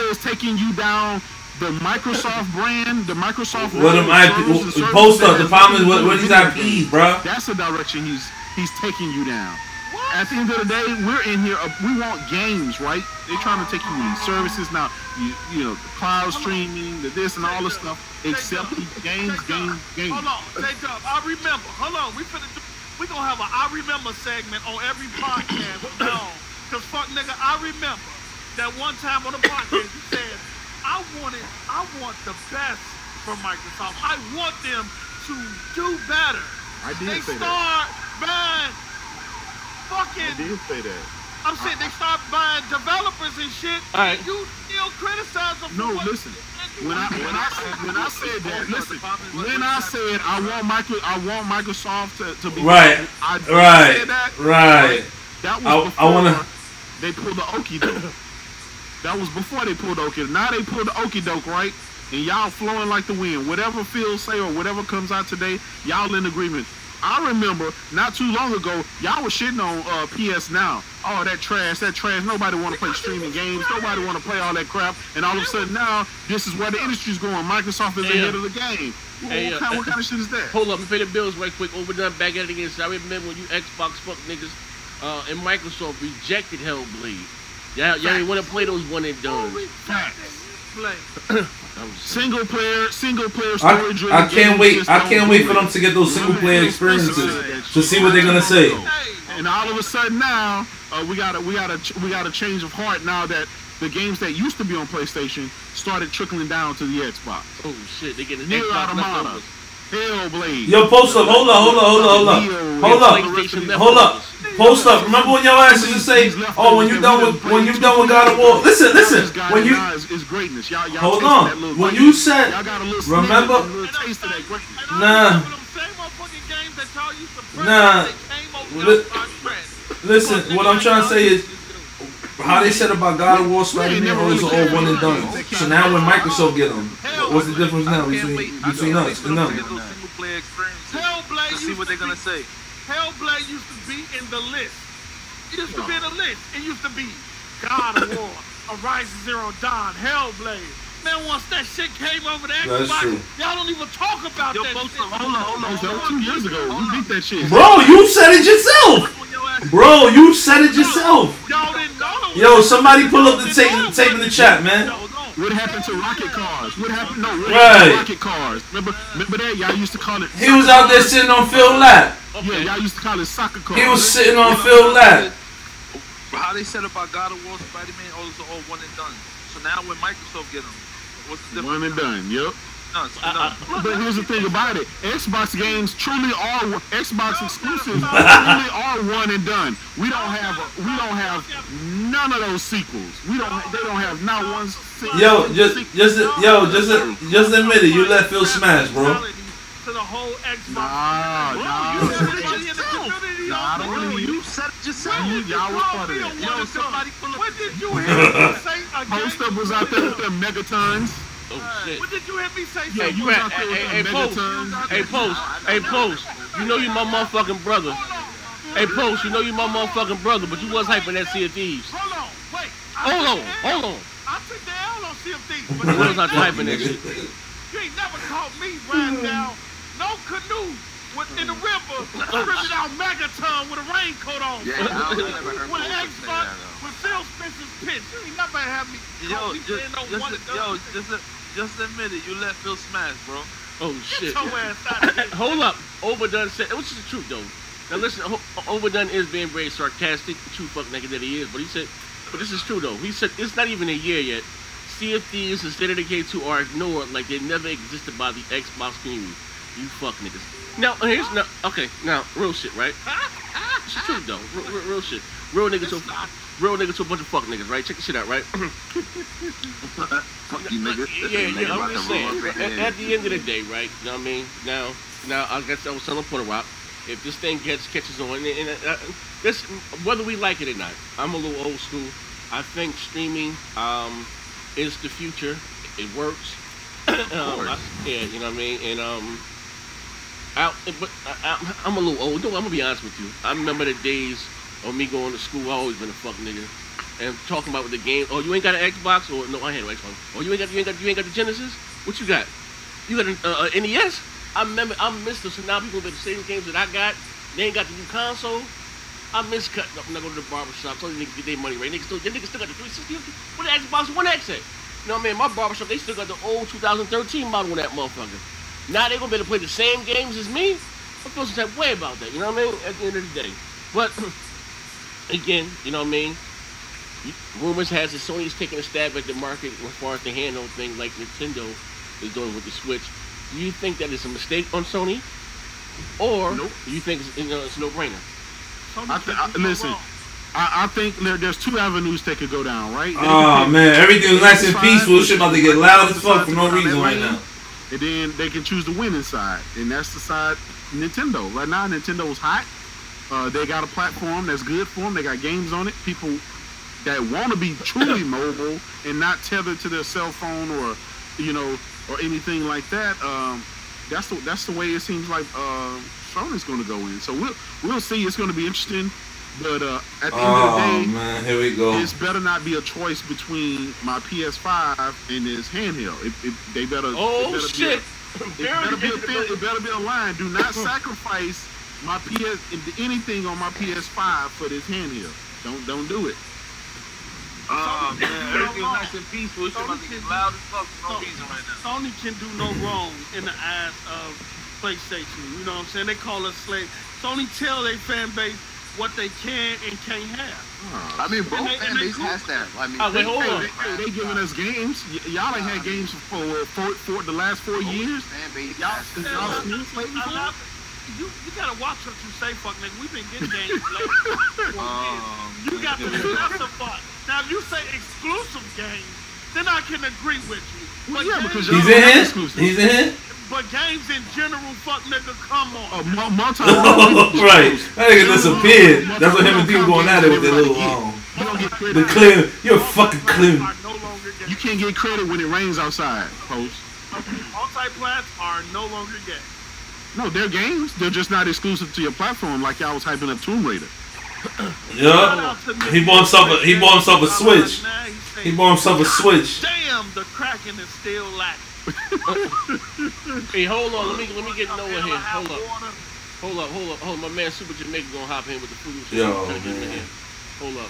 is taking you down the Microsoft brand, the Microsoft. What them IP? Post up the problem is what these IPs, bro. That's the direction he's taking you down. What? at the end of the day, we're in here. We want games, right? They're trying to take you these services now. You know, the cloud streaming, the this and all the stuff. Except games. Hold on, J-Dub, I remember. Hold on, we gonna have a I remember segment on every podcast. Cause fuck nigga, I remember that one time on the podcast you said, I want the best from Microsoft. I want them to do better. I did say that. Fucking. I did say that. I'm saying they start buying developers and shit. All right. And you still criticize them. No, listen. When I said that, listen. When I said I want Microsoft to be right. I said that. Right. That was before I wanna. They pulled the okie doke. That was before they pulled the okie doke. Now they pulled the okie doke, right? And y'all flowing like the wind. Whatever Phil say or whatever comes out today, y'all in agreement. I remember not too long ago, y'all was shitting on PS Now. Oh, that trash. Nobody want to play streaming games. Nobody want to play all that crap. And all of a sudden now, this is where the industry's going. Microsoft is ahead of the game. What kind of shit is that? Hold up, let me pay the bills right quick. Overdone back at it again. So I remember when you Xbox fuck niggas and Microsoft rejected Hellblade. Y'all didn't want to play those one and done. Single player story. I can't wait. I can't wait for them to get those single player experiences to see what they're gonna say. And all of a sudden now, we got a change of heart now that the games that used to be on PlayStation started trickling down to the Xbox. Oh shit, they getting Nier Automata, Hellblade. Yo, post up. Hold up. Post up. Remember when your ass used to say, "Oh, when you done with God of War." Listen. When you is greatness. Y'all hold on. When you said, remember? Nah. Listen. What I'm trying to say is, how they said about God of War, Spider-Man, those are all one and done. So now when Microsoft get them, what's the difference now between us and them? Hellblade, to see what they're gonna say. Hellblade used to be in the list. It used to be in the list. It used to be God of War, Horizon Zero Dawn, Hellblade. Man, once that shit came over the Xbox, y'all don't even talk about that shit. Hold on. That was 2 years ago. We beat that shit. Bro, you said it yourself. Y'all didn't know. Yo, somebody pull up the tape in the chat, man. What happened to Rocket Cars? What happened to Rocket Cars? Remember that? Y'all used to call it. He was out there sitting on Phil lap. Yeah, y'all used to call it soccer cars. He was sitting on Phil lap. How they said about God of War, Spider-Man, all those are all one and done. So now when Microsoft get them, what's the difference? One and done. Yep. But here's the thing about it: Xbox games truly are Xbox exclusives. Truly are one and done. We don't have none of those sequels. They don't have not one. Just admit it. You let Phil smash, bro. To the whole Xbox. I don't believe you. said it yourself. Y'all was part of that. Yo, somebody what did you hear me say again? Post up was out there with them megatons. Oh shit. What did you hear me say? Hey, you out there with them megatons. Hey, Post. You know you my motherfucking brother. Hey, Post. You know you my motherfucking brother, but you was hyping that Sea of Thieves. Hold on. Wait. Hold on. I took the L on Sea of Thieves. But you was not hyping that shit. You ain't never caught me riding down no canoe in the river, ripping out Megaton with a raincoat on. Yeah, I never heard with an Xbox, with Phil Spencer's pitch. You ain't never had me. Just admit it. You let Phil smash, bro. Oh shit. Get your ass out of here. Hold up. Overdone said, which is the truth though. Now listen, Overdone is being very sarcastic, the true fuck nigga that he is. But he said, but this is true though. He said it's not even a year yet. Sea of Thieves and State of Decay 2 are ignored like they never existed by the Xbox community. You fuck niggas. Now here's now real shit, right? It's the truth though. Real shit. Real niggas to a bunch of fuck niggas, right? Check this shit out, right? Fuck you niggas. Yeah, I'm just saying. At the end of the day, right? You know what I mean? Now I guess I was telling Porter Rock, if this thing catches on, and this whether we like it or not, I'm a little old school. I think streaming is the future. It works. Yeah, you know what I mean? And I'm a little old. No, I'm gonna be honest with you. I remember the days of me going to school. I always been a fuck nigga. And talking about with the game. Oh, you ain't got an Xbox? Or no, I had an Xbox. Oh, you ain't got the Genesis? What you got? You got an NES? I remember I missed them. So now people with the same games that I got, they ain't got the new console. I miss cutting up when I go to the barbershop. So niggas get their money right. Niggas still got the 360. What the Xbox One X at? You know what I mean? My barbershop, they still got the old 2013 model on that motherfucker. Now they gonna be able to play the same games as me? I feel some type of way about that. You know what I mean? At the end of the day. But again, you know what I mean? Rumors has that Sony is taking a stab at the market as far as the handheld thing like Nintendo is doing with the Switch. Do you think that is a mistake on Sony? Or do you think it's a no-brainer? Listen, I think there's two avenues they could go down, right? Oh man, everything's nice and peaceful. Shit about to get loud as fuck for no reason right now. And then they can choose the winning side, and that's the side Nintendo. Right now, Nintendo's hot. They got a platform that's good for them. They got games on it. People that want to be truly mobile and not tethered to their cell phone or anything like that. That's the way it seems like Sony's going to go in. So we'll see. It's going to be interesting. But at the end of the day, man, here we go. It's better not be a choice between my PS5 and this handheld. They better. Oh shit! It better be a line. Do not sacrifice my anything on my PS5 for this handheld. Don't do it. Oh man, everything's nice and peaceful. It's about to get loud as fuck for no reason right now. Sony can do no wrong in the eyes of PlayStation. You know what I'm saying? They call us slaves. Sony tell their fan base what they can and can't have. I mean, both fan base has that. I mean, they giving us games. Y'all ain't had games for the last 4 years. You gotta watch what you say, fuck nigga. We've been getting games late. You got to specify. Now, if you say exclusive games, then I can agree with you. But because he's in here. He's in here. But games in general, fuck nigga, come on. Right. That nigga disappeared. That's what him and people going at it with their little the clear. You're a fucking clear. You can't get credit when it rains outside, Post. Multi-plats are no longer games. No, they're games. They're just not exclusive to your platform like y'all was hyping up Tomb Raider. Yeah. He bought himself a Switch. He bought himself a Switch. Damn, the Kraken is still lacking. Hey, hold on. Let me get Noah here. Hold up. My man Super Jamaica gonna hop in with the food. Yo, man. Hold up.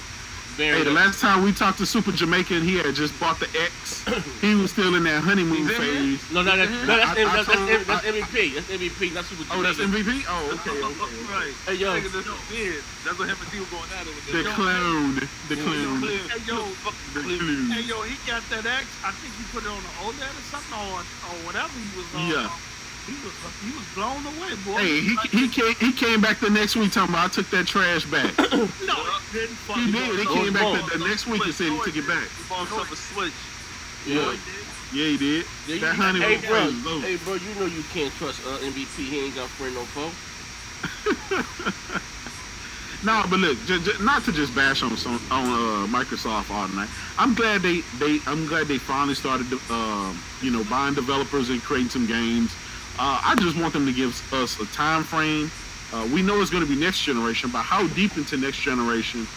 Hey, the last time we talked to Super Jamaican, he had just bought the X. He was still in that honeymoon phase. No, that's MVP. That's MVP. That's Super Jamaican. Oh, that's MVP? Oh, okay. Right. Hey, yo. That's what him and Steve going at it with the clown. Hey, yo, he got that X. I think he put it on the OLED or something or whatever he was on. Yeah. He was blown away, boy. Hey, he came back the next week talking about I took that trash back. No, he didn't. He did. He came back the next week and said he took it back. He bought himself a Switch. Yeah, he did. That honey hey, bro, you know you can't trust MVP. He ain't got friend no foe. No, but look, not to just bash on Microsoft all night. I'm glad they finally started buying developers and creating some games. I just want them to give us a time frame. We know it's going to be next generation, but how deep into next generation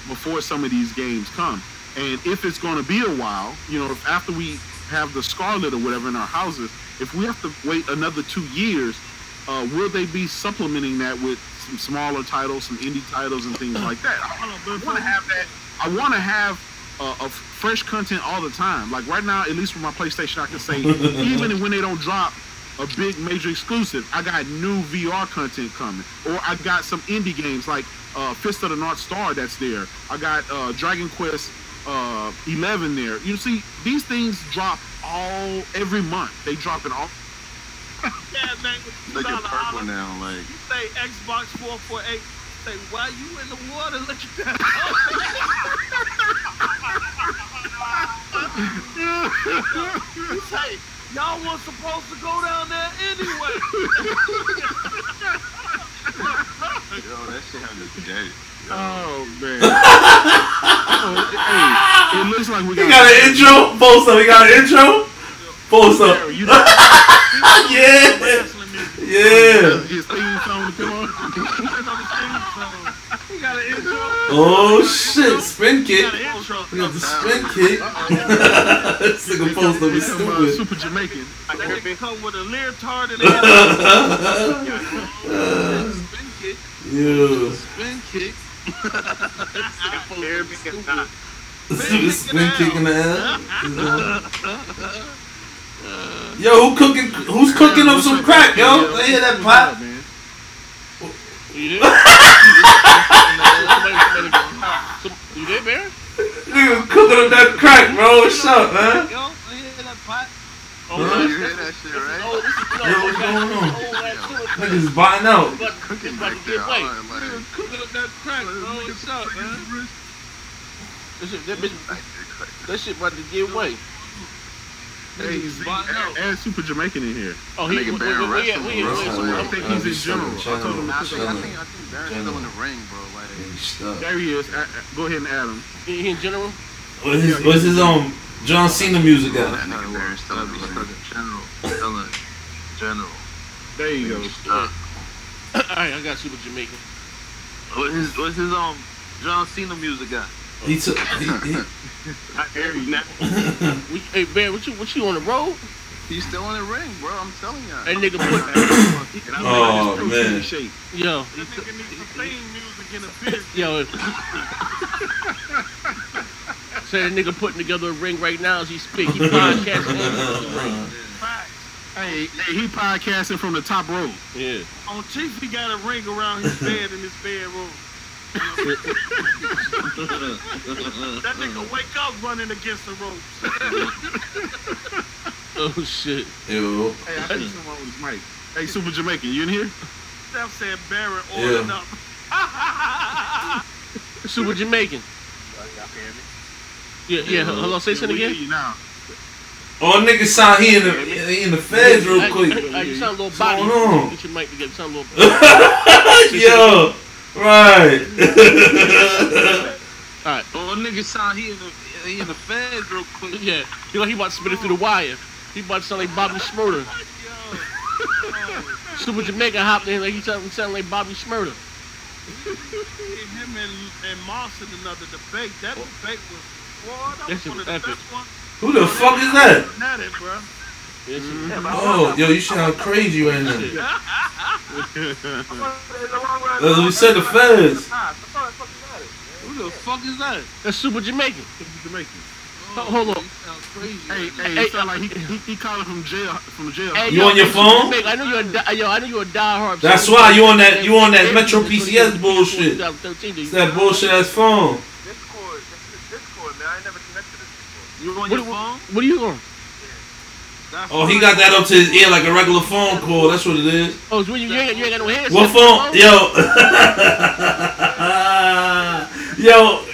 before some of these games come? And if it's going to be a while, if after we have the Scarlet or whatever in our houses, if we have to wait another 2 years, will they be supplementing that with some smaller titles, some indie titles, and things like that? I want to have that. I want to have a fresh content all the time. Like right now, at least with my PlayStation, I can say even when they don't drop a big major exclusive, I got new VR content coming, or I got some indie games like Fist of the North Star that's there. I got Dragon Quest 11 there. You see, these things drop every month. They drop it all. Yeah, man. Look at purple now, like. You say Xbox 448. Say, why you in the water looking at You say, y'all weren't supposed to go down there anyway. Yo, that shit had me dead. Oh, man. Hey, it looks like we got an intro? Post up. We got an intro? Post up. Yeah. His theme song to come on. He got an intro. Oh shit, spin kick. We got the spin kick. This nigga Post up is stupid. Super Jamaican. They come with a leotard and spin kick. Yeah. Spin kick. Spin kicking the ass. Yo, who's cooking up some crack, yo? I hear that pot. You did, Bear? Nigga cooking up that crack, bro. What's up, man? Yo, I hear that pot. Oh, you hear that shit, right? Yo, what's going on? Niggas buying out. Cooking back there. there. Cooking up that crack, bro. What's up, man? That shit about to get away. Hey, add Super Jamaican in here. Oh, he Nigga Baron wrestling, bro. I think he's in general. I told him to I pick think up. Baron's still in the ring, bro. Like, There he is. Go ahead and add him. He in general? What's his John Cena music that at? nigga Baron's still in the ring. General. There you go. Alright, I got Super Jamaican. What's his John Cena music at? He took. I hear you now. Hey, Bear, what you on the road? He's still in the ring, bro. I'm telling y'all. That nigga put. Oh man. Yo. That nigga needs some theme music in a bit. Yo. Say that nigga putting together a ring right now as he speak. He podcasting. Hey, he podcasting from the top row. Yeah. On Chief, he got a ring around his bed in his bedroom. That nigga wake up running against the ropes. Oh shit. Yo. Hey, I think someone with his mic. Hey, Super Jamaican, you in here? Steph said Barrett ordering up. Super Jamaican. Yeah. Hello, say something again. You now. Oh, nigga sound he in the feds real quick. You sound a little body. What's going on? Get your mic together. Sound a little. Yo. Right. Alright. Oh, nigga sound he in the feds real quick. Yeah. He about to spit it through the wire. He about to sound like Bobby Shmurda. Super Jamaican hopped in like he sound like Bobby Shmurda. Him and Moss in another debate. That debate was, boy, that was one of the best ones. Who the fuck is that? Not it, bro. Oh, yo, you sound crazy right now. We said the feds. Who the fuck is that? That's Super Jamaican. Super Jamaican. Hold on. Hey, it sound like he calling from jail. Hey, you on your phone? I know you're a diehard. That's why you on that Metro PCS bullshit. It's that bullshit ass phone. Discord, man. I ain't never connected to Discord. You on your phone? What are you on? Oh, he got that up to his ear like a regular phone call. That's what it is. Oh, so you ain't got no headset. What phone? Yo,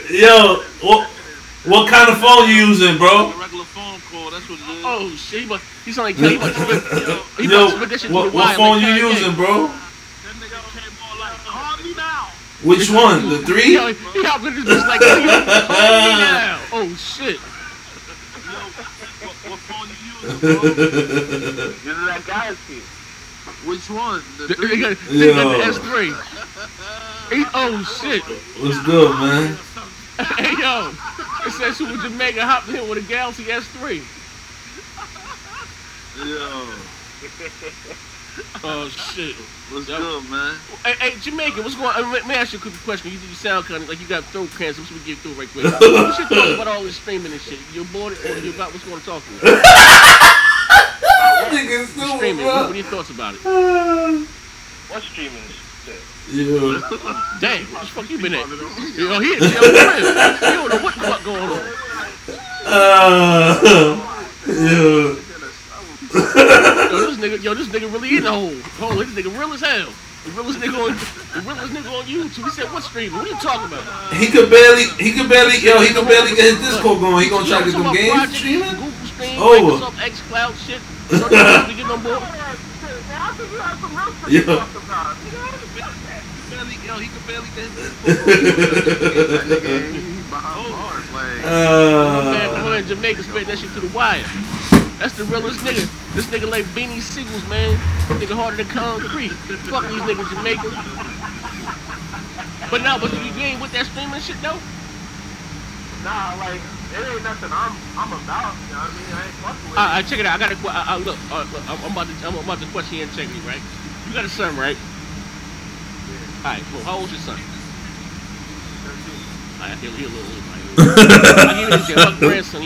what kind of phone you using, bro? A regular phone call. That's what it is. Oh shit, he sound like he about to spit that shit what through the wire. phone like you using, bro? That nigga came on like, call me now. Which one? The 3? Yo, he hopped in this bitch like, call me now. Oh shit. What phone you using, bro? Using that guy's key. Which one? The They 3? got the S3. Oh shit. What's good, man? Hey yo, it says Super Jamaican hopped in with a Galaxy S3. Yo. Oh shit. What's good, man? Hey, Jamaican, what's going on? Let me ask you a quick question. You sound kind of like you got throat cancer. What should we get through right quick? What's your thoughts about all this streaming and shit? You bored or you about what's going to talk to you? Streaming. What are your thoughts about it? What streaming shit? Yo. Dang, what the fuck you been at? Yo, he don't know what the fuck going on. This nigga really in the hole. Oh, this nigga real as hell. The realest nigga on YouTube. He said, what streaming? What are you talking about? He could barely get his Discord going. He gonna try to get them games streaming? Google Stream, Over. Microsoft XCloud shit. You don't have to get on board. Yeah. He could barely get his Man, Jamaica spit that shit to the wire. That's the realest nigga. This nigga like Beanie Siegels, man. Nigga harder than concrete. Fuck these niggas Jamaican. But you ain't with that streaming shit though? Nah, like, it ain't nothing I'm about, you know what I mean? I ain't fucking with it. Alright, check it out. I got a look, I'm about to question you and check me, right? You got a son, right? Alright, cool. How old's your son? He a little old. My grandson,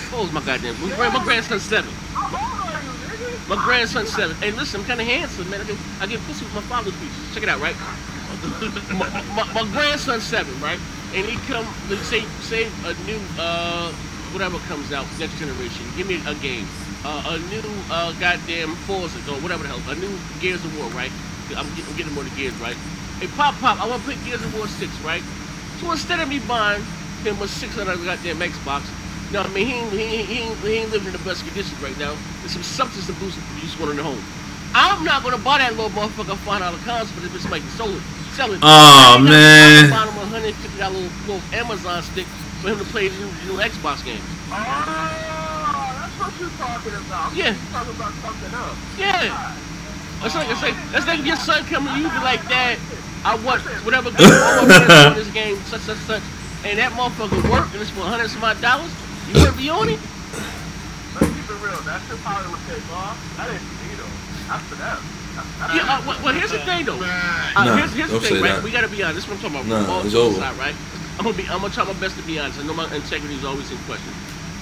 what was my goddamn? My grandson's 7. My grandson's 7. Hey, listen, I'm kind of handsome, man. I get pussy with my father's features. Check it out, right? my grandson's 7, right? And he come, say a new whatever comes out next generation. Give me a game, a new goddamn Forza or whatever the hell, a new Gears of War, right? I'm getting more to Gears, right? Hey, Pop, I want to play Gears of War 6, right? So instead of me buying him a $600 goddamn Xbox, you know what I mean? He ain't living in the best conditions right now. There's some substance abuse you just want in the home. I'm not gonna buy that little motherfucker $5 console for this bitch making sell it. Oh man! I'm buying him $150 little Amazon stick for him to play the new Xbox game. Oh, that's what you're talking about. Yeah. You're talking about something else. Yeah. That's like if your son come to you be like, Dad, I want whatever game I want this game, such, and that motherfucker work and it's for $100 some odd dollars. You wouldn't be on it? Let's keep it real. That shit probably would take off. That ain't for me though. That's for them. Yeah, well, here's the thing though. Here's the thing, right? We gotta be honest. This is what I'm talking about. It's over. Side, right? I'm gonna try my best to be honest. I know my integrity is always in question.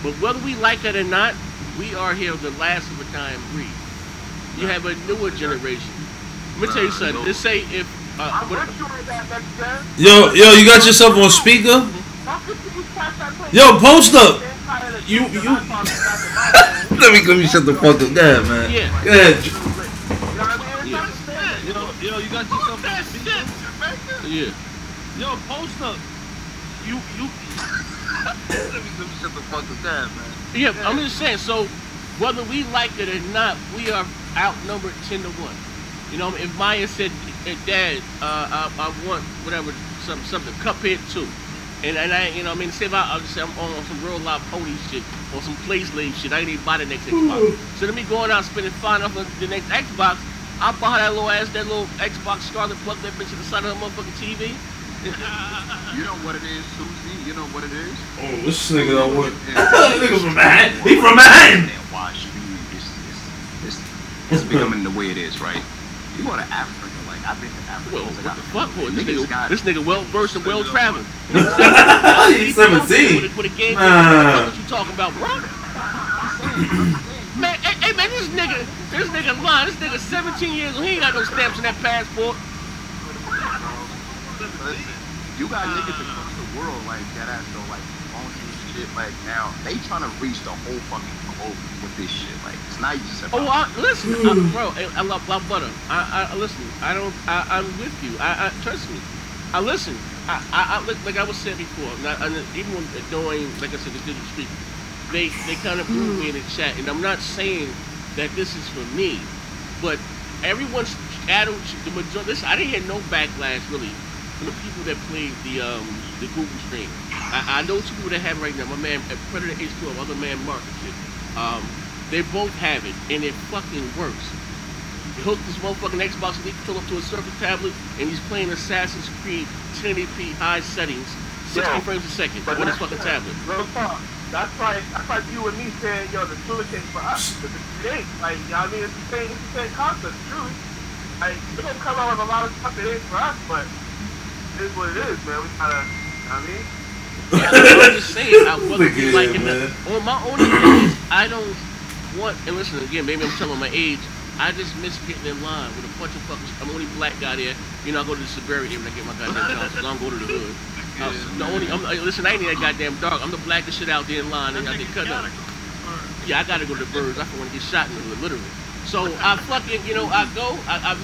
But whether we like it or not, we are here the last of a dying breed. You have a newer generation. Let me tell you something. Let's say if yo, you got yourself on speaker? Yo, post up. You. let me shut the fuck up, there, man. Yeah. Go ahead. Yo, you got yourself on speaker? Yeah. Yo, post up. You. let me shut the fuck up, there, man. Yeah, I'm just saying. So whether we like it or not, we are outnumbered 10 to 1. You know, if Maya said, hey, Dad, I want whatever, something, Cuphead 2. And I, you know, I mean, say if I'm on some real live pony shit, or some play slave shit, I ain't even buy the next Xbox. So then me going out spending $5 on the next Xbox, I buy that little Xbox Scarlet, plug that bitch to the side of her motherfucking TV. You know what it is, Susie? You know what it is? Oh, this nigga don't want. Nigga from behind. He from behind. Watch me. It's becoming the way it is, right? You go to Africa, like I've been to Africa. Well, what the fuck, boy? This nigga well versed and well traveled. He's 17. With a game, what you talking about, bro? Man, hey man, this nigga lying. This nigga 17 years old. He ain't got no stamps in that passport. You got niggas across the world like that ass though, like going through shit like now. They trying to reach the whole fucking globe with this shit. Like it's not just about listen, bro. I love butter. I listen. I'm with you. I trust me. I listen. I like I was saying before. Even when doing, like I said, the digital street, they kind of moved me in the chat, and I'm not saying that this is for me, but everyone's adult. The majority. Listen, I didn't hear no backlash really from the people that played the Google stream. I know two people that have it right now. My man Predator H2O, other man Mark and shit. They both have it, and it fucking works. He hooked this motherfucking Xbox Elite controller up to a Surface tablet, and he's playing Assassin's Creed 1080p high settings, 60 frames a second on his fucking tablet. Real talk. That's like you and me saying, yo, the truest thing for us. But it ain't. Like, you know what I mean? It's the same concept, truly. Like, we're gonna come out with a lot of stuff that ain't for us, but it is what it is, man. We gotta, you know what I mean? Yeah, I'm just saying, I wasn't like on my own opinions, I don't want, and listen again, maybe I'm telling my age, I just miss getting in line with a bunch of fuckers. I'm the only black guy there. You know, I go to the suburban here when I get my goddamn job, so I don't go to the hood. Listen, I ain't that goddamn dark. I'm the blackest shit out there in line, and I get cut up. Yeah, I gotta go to the birds. I don't want to get shot in the literally. So I fucking, you know, I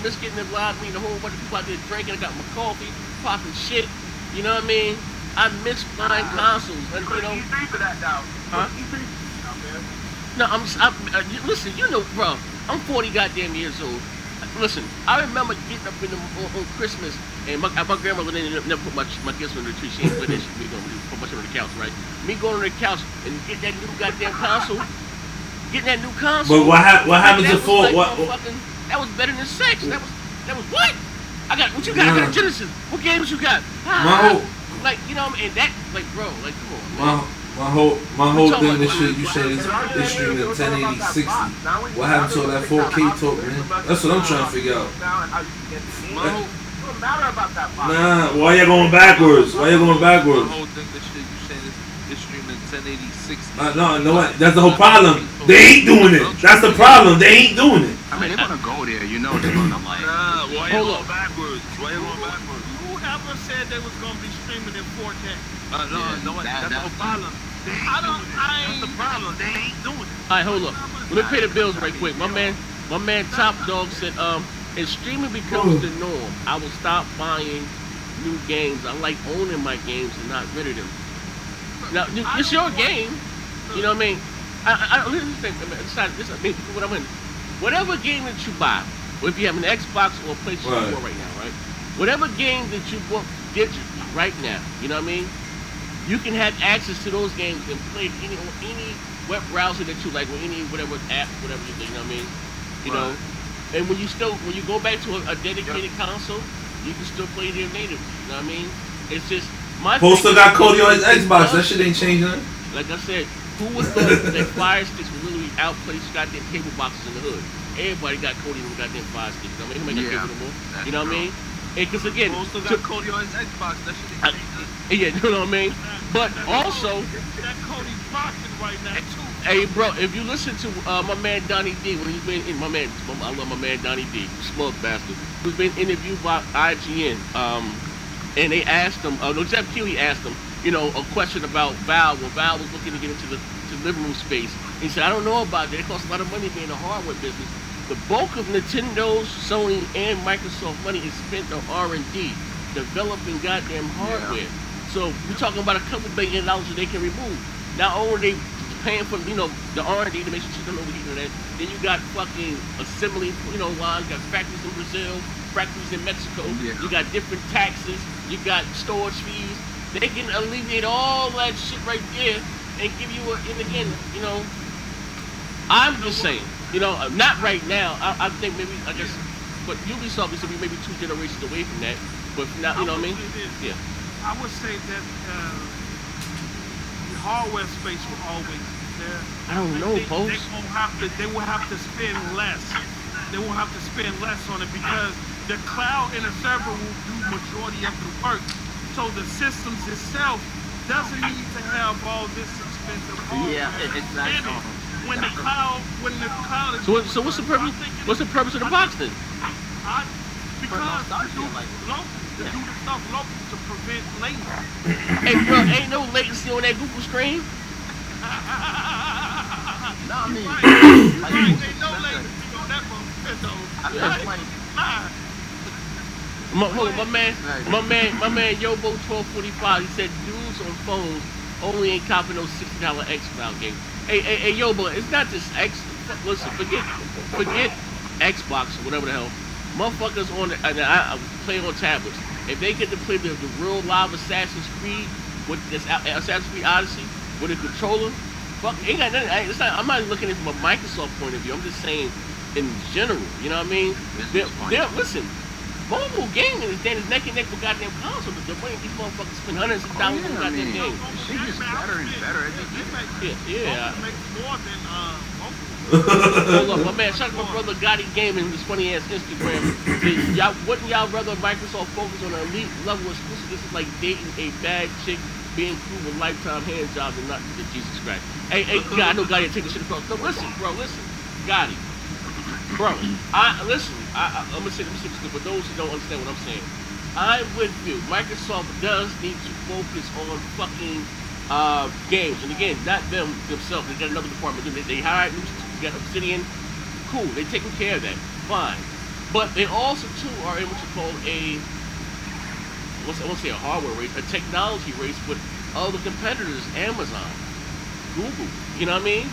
miss getting in line, meeting a whole bunch of people out there drinking. I got my coffee, popping shit. You know what I mean? I miss buying consoles, and you know. E3 for that now. Huh? E3 no, listen, you know, bro, I'm 40 goddamn years old. Listen, I remember getting up on Christmas, and my grandmother never put my gifts on the tree. She ain't put that shit. We gonna put my shit on the couch, right? Me going on the couch and get that new goddamn console. Getting that new console. But what happens if that was better than sex. That was what? What you got? I got a Genesis. What games you got? Like, you know, and that, like, bro, like, come on, man. My whole thing, this shit, you said it's streaming at 1080 60. What happened to all that 4K talk, man? That's what I'm trying to figure out. don't matter about that box. Nah, why you going backwards? Why you going backwards? The whole thing, the shit you saying is streaming 1080, 60. No, that's the whole problem. They ain't doing it. That's the problem. They ain't doing it. I mean, they're gonna go there, you know. They're gonna like. Why you going backwards? Why you going backwards? Whoever said they was gonna be streaming in 4K? That's the whole problem. That's the problem. They ain't doing it. All right, hold up. Let me pay the bills right quick. My man Top Dog said, if streaming becomes the norm, I will stop buying new games. I like owning my games and not rid of them. Now, it's your game. You know what I mean? I what I mean. Whatever game that you buy, or if you have an Xbox or a PlayStation 4 right now, right? Whatever game that you want digitally right now, you know what I mean? You can have access to those games and play any web browser that you like, or any whatever app, whatever you think. You know what I mean? You know. And when you go back to a dedicated console, you can still play there natively. You know what I mean? It's just my. Poster got Cody on his Xbox. That shit ain't changing. Like I said, who would thought that Fire Sticks would literally outplace goddamn cable boxes in the hood? Everybody got Cody on goddamn Fire Sticks. I mean, he ain't got cable no more. You know what I mean? Because again, Poster got Cody on his Xbox. That shit ain't changing. Yeah, you know what I mean? But also, that Cody's boxing right now too. Hey, bro, if you listen to my man Donnie D, when he's been in, I love my man Donnie D, smug bastard, who's been interviewed by IGN, and they asked him, no, Jeff Keighley asked him, you know, a question about Valve, when Valve was looking to get into the living room space. He said, I don't know about that. It costs a lot of money being in the hardware business. The bulk of Nintendo's, Sony, and Microsoft money is spent on R&D, developing goddamn hardware. So we're talking about a couple $1 billion that they can remove. Not only they paying for, you know, the R&D to make sure shit don't overheat and that. Then you got fucking assembly, you know, lines. You got factories in Brazil, factories in Mexico. You got different taxes. You got storage fees. They can alleviate all that shit right there and give you a. And again, you know, I'm just saying, you know, not right now. I think maybe I guess, but Ubisoft is to be maybe 2 generations away from that. But now, you know what I mean? Yeah. I would say that the hardware space will always be there. I don't know, folks. They will have to spend less. They will have to spend less on it because the cloud and the server will do majority of the work. So the systems itself doesn't need to have all this expensive hardware. Yeah, exactly. When the cloud is so what's the purpose? What's the purpose of the box then? Because to do the stuff local to prevent latency. Hey bro, ain't no latency on that Google stream. No, I mean, ain't no latency on that My man Yobo 1245. He said dudes on phones only ain't copping those $60 Xbox games. Hey Yobo, it's not just X. Listen, forget Xbox or whatever the hell. Motherfuckers I play on tablets. If they get to play the real live Assassin's Creed with this Assassin's Creed Odyssey with a controller, fuck, ain't got nothing. I'm not looking at it from a Microsoft point of view. I'm just saying in general. You know what I mean? Listen, mobile gaming is neck and neck with goddamn console. The way these motherfuckers spend hundreds of dollars on goddamn games. She gets better and better every day. Yeah. Makes more than Hold up, my man, shout out to my brother Gotti Gaming, this funny ass Instagram. Wouldn't y'all rather Microsoft focus on an elite level exclusive? This is like dating a bad chick, being cool with lifetime hand jobs and not Jesus Christ. Hey, God, I know Gotti take this shit across. No, listen, Gotti. Bro, I'm gonna say this for those who don't understand what I'm saying. I'm with you. Microsoft does need to focus on fucking games, and again, not themselves. They got another department. They hired new. Got Obsidian, cool. They taking care of that, fine. But they also too are in what you call I won't say a hardware race, a technology race with other competitors, Amazon, Google. You know what I mean?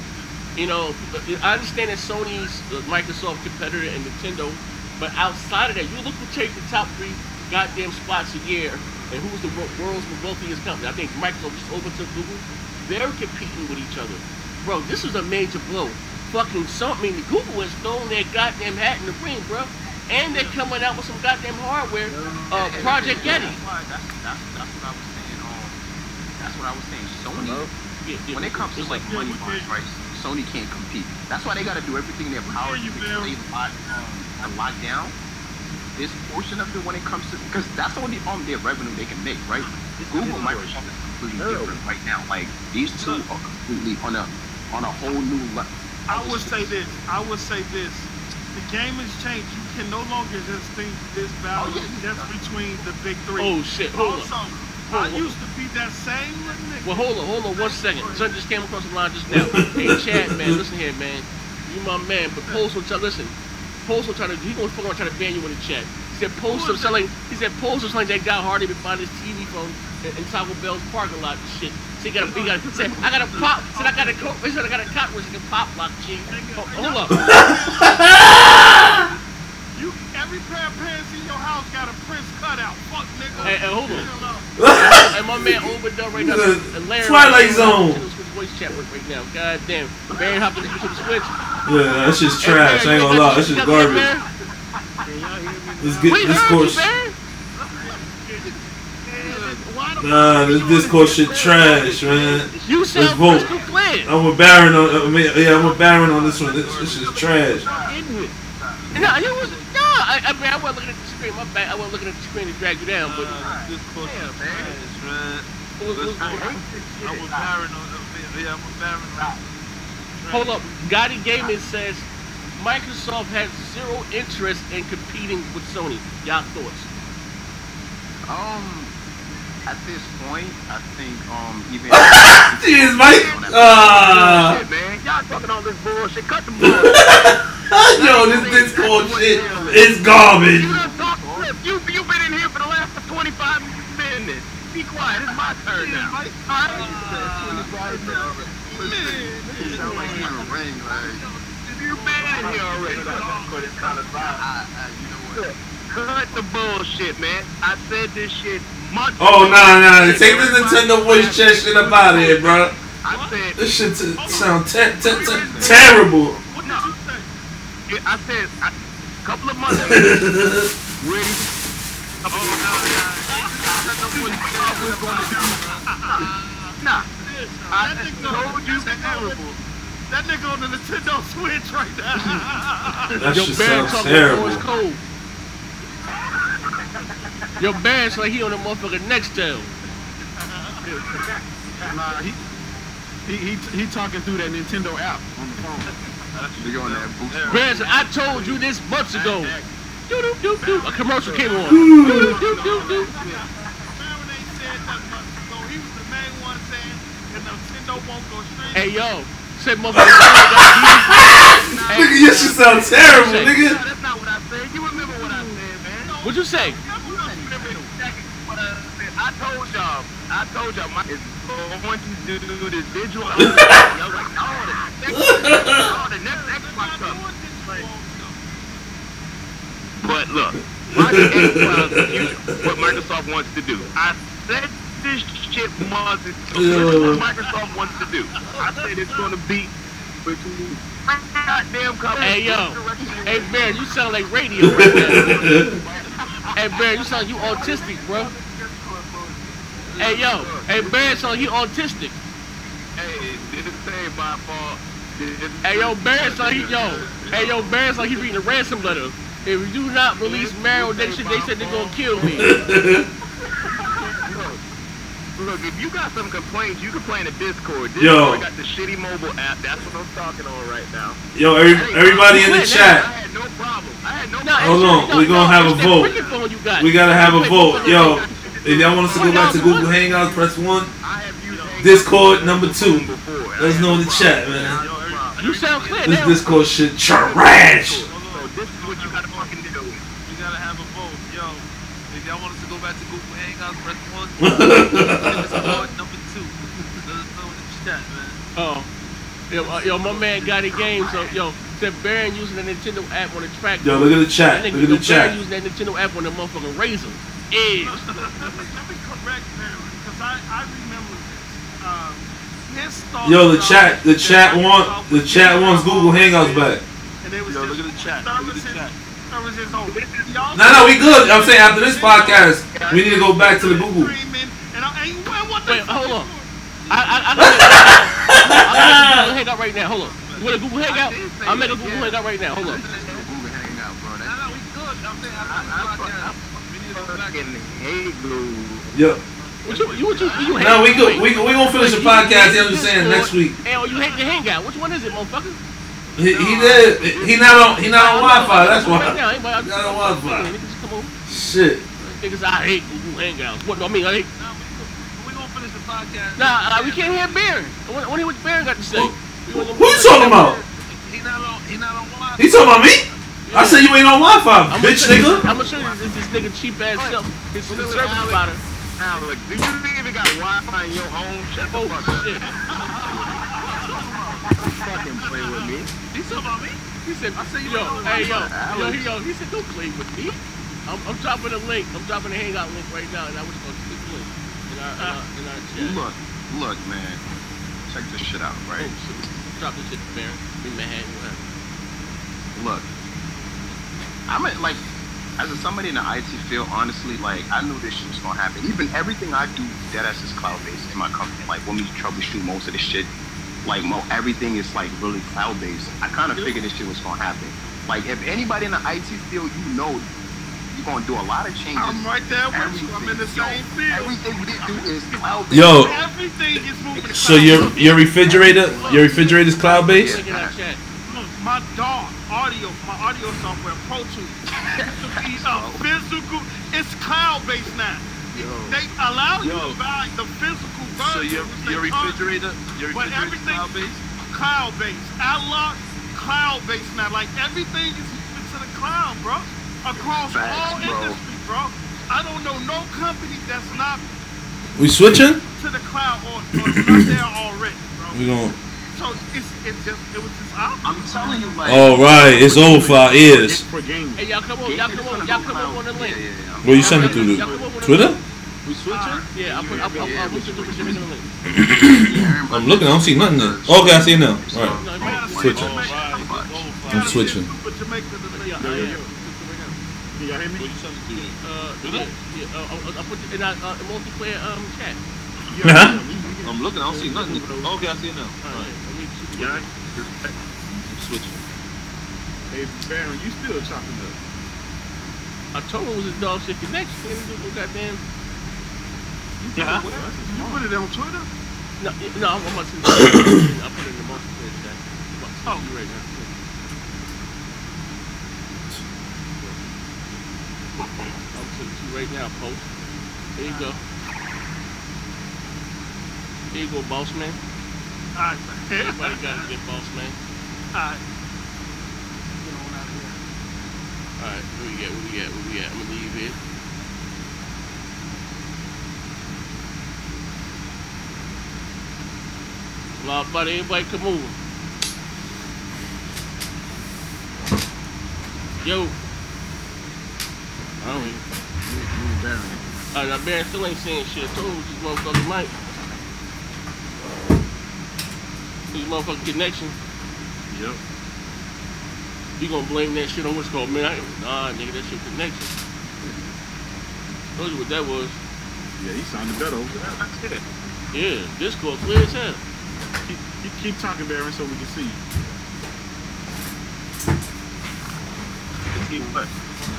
You know, I understand that Sony's Microsoft competitor and Nintendo, but outside of that, you look who take the top 3 goddamn spots a year, and who's the world's wealthiest company. I think Microsoft just overtook Google. They're competing with each other, bro. This is a major blow. Fucking something. Google has thrown their goddamn hat in the ring, bro, and they're coming out with some goddamn hardware. Project Yeti. That's what I was saying. That's what I was saying. Sony, when it comes to like money wise, right? Sony can't compete. That's why they got to do everything in their power to stay locked down. this portion of it when it comes to, because that's only their revenue they can make, right? Google and Microsoft is completely different right now. Like these two are completely on a whole new level. I would say this. The game has changed. You can no longer just think this battle just between the big three. Oh shit! Hold on. I used to be that same little nigga. Well, hold on 1 second. Son just came across the line just now. Hey, Chad, man, listen here, man. You my man, but Post will try. Listen, Post will try to. He gonna fucking try to ban you in the chat. He said Post will sound like. He said Post will sound like that guy Hardy been find his TV phone in Taco Bell's parking lot and shit. So he got a. Said I got a pop. Said I got a. He said I got a cop where he can pop lock. G. Hold up. Every pair of pants in your house got a Prince cutout. Fuck, nigga. Hey, hold on. And my man overdone right now. Twilight Zone. Voice chat work right now. God damn. Barry hopping into the switch. Yeah, that's just trash. I ain't gonna lie. That's just garbage. This Discord. Nah, this Discord shit trash, man. You sound crystal clear. I'm a Baron on. I'm a Baron on this one. This is trash. I mean, I wasn't looking at the screen. My bad. I wasn't looking at the screen to drag you down, but. This course is trash, man. I'm a Baron on. Yeah, I'm a Baron on. Hold up. Gotti Gaming says Microsoft has zero interest in competing with Sony. Y'all thoughts? At this point, I think even. Jeez, Mike. Shit, man. Y'all talking all this bullshit. Cut the bullshit. Yo, this Discord shit is garbage. You done talked flip. You've been in here for the last 25 minutes. Be quiet. It's my turn now. All right? 25 minutes. It sounds like you're in a ring, like. You've been in here already. But it's kind of you know what? Cut the bullshit, man. I said this shit months ago. Oh, nah. Take this Nintendo voice chat shit up out of here, bro. I said this shit sounds terrible. I said a couple of months ago. Ready? Nah. I told you terrible. That nigga on the Nintendo Switch right now. That shit sounds terrible. Cold. Your band's like he on the motherfucking Nextel. Nah, he talking through that Nintendo app on the phone. Branson, I told you this months ago. A commercial came on. Hey yo, said motherfucker. Nigga, your shit sound terrible, nigga. That's not what I said. You remember what I said, man? What'd you say? I told y'all, Mike is going to do the digital. I was like, no, the next Xbox comes. But look, what Microsoft wants to do. I said this shit months ago. What Microsoft wants to do. I said it's going to be between goddamn companies. Hey yo, hey Bear, you sound like radio right now. Hey Bear, you sound like you autistic, bro. Hey yo, hey Bear, sound like you autistic. Hey, didn't say my fault. Hey yo, Bear, sound like hey yo, Bear, sound like he reading a ransom letter. If you do not release Mario, they said they're gonna kill me. Look, if you got some complaints, you can play in the Discord. Yo. Got the shitty mobile app. That's what I'm talking on right now. Yo, everybody in the chat. I had no problem. Hold on, we're gonna have a vote. We gotta have a vote. Yo, if y'all want us to go back to Google Hangouts, press 1. Discord number 2. Let us know in the chat, man. You sound clear. This Discord shit trash. This is what you gotta fucking do. You gotta have a vote. Yo, if y'all want us to go back to Google Hangouts, press 1. Discord number 2. Let us know in the chat, man. Yo, my man got a game, so yo, said Baron using the Nintendo app on the track. Yo, look at the chat. Look at the chat. Baron using that Nintendo app on the motherfucking Razor. Edge. Let me correct Baron, because I remember this. Yo, the chat wants Google Hangouts back. Yo, look at the chat. Look at the chat. No, we good. I'm saying after this podcast, we need to go back to the Google. Wait, hold on. I got a Google Hangout right now. Hold on. You want a Google Hangout? I'll make a Google Hangout right now. Hold on. Yo. You no, we gonna finish the podcast. I'm just saying next week. Hey, you hate the hangout? Which one is it, motherfucker? He did. He not on Wi-Fi. That's why. Not on Wi-Fi. Shit. Niggas, I hate Google Hangouts. What? I mean, I hate. We gonna finish the podcast. Nah, we can't hear Baron. What Baron got to say? Who you talking about? He not on Wi-Fi. He talking about me? Yeah. I said you ain't on Wi-Fi, bitch, nigga. I'm gonna show you this nigga cheap ass self. His service provider. Alex, do you even got Wi-Fi in your home? Shut the fuck up. Shit. Fucking play with me. He talking about me? He said, yo. He said, don't play with me. I'm dropping a link. I'm dropping a hangout link right now, and I was going to click the link in our chat. Look, man. Check this shit out, right? Oh, shit. Drop this shit, Baron. In Manhattan, whatever. Look, I'm like, as somebody in the IT field, honestly, like, I knew this shit was gonna happen. Even everything I do, deadass is cloud-based in my company. Like, when we troubleshoot most of this shit, like, everything is, like, really cloud-based. I kind of figured this shit was gonna happen. Like, if anybody in the IT field, you know, you're gonna do a lot of changes. I'm right there with you. I'm in the same field. Everything we do is cloud-based. Yo. Everything is moving to So your refrigerator's cloud-based? Yeah. My audio software, Pro Tools, used to be physical. It's cloud-based now. They allow you to buy the physical version. So your refrigerator cloud-based? Cloud-based. Outlook, cloud-based now. Like, everything is moving to the cloud, bro. Across all industries, bro. I don't know no company that's not. We switching? To the cloud or not there already, bro. We gonna. So it was just obvious. I'm telling you, like. All right, it's over for our ears. Hey, y'all come on the link. Where you send it to? Twitter? We switching? Yeah, I'll put the link. I'm looking. I don't see nothing there. Okay, I see it now. All right, switching. I'm switching. Y'all hear me? I'll put it in our multiplayer chat. I'm looking. I don't see nothing. Okay, I see it now. All right. Yeah. I'm switching. Hey, Baron, you still chopping up? I told him it was a dog shit connection. Goddamn. You put it on Twitter? No, I'm about to. I'll put it in the multiplayer chat. Oh, you right now. I'll send it to you right now, post. There you go. There you go, boss man. Alright. Everybody got to get boss man. Alright. Get on out of here. Alright, where we at? I'm gonna leave it. Well, buddy, everybody come over. Yo. I don't even. Baron. Now Baron still ain't saying shit. I told him this motherfucker might. This motherfucking connection. Yep. You gonna blame that shit on what's called, man? Nah, nigga, that shit connection. Told you what that was. Yeah, he sounded better over there. Yeah, Discord clear as hell. Keep talking, Baron, so we can see you.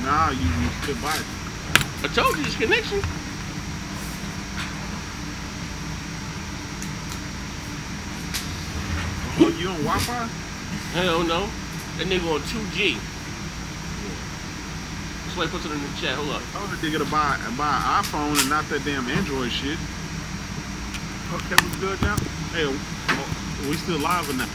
Nah, you still by it. I told you this connection. Oh, you on Wi-Fi? Hell no. That nigga on 2G. Somebody put it in the chat. Hold up. I was a nigga to buy an iPhone and not that damn Android shit. Okay, we good now? Hey, we still live or not?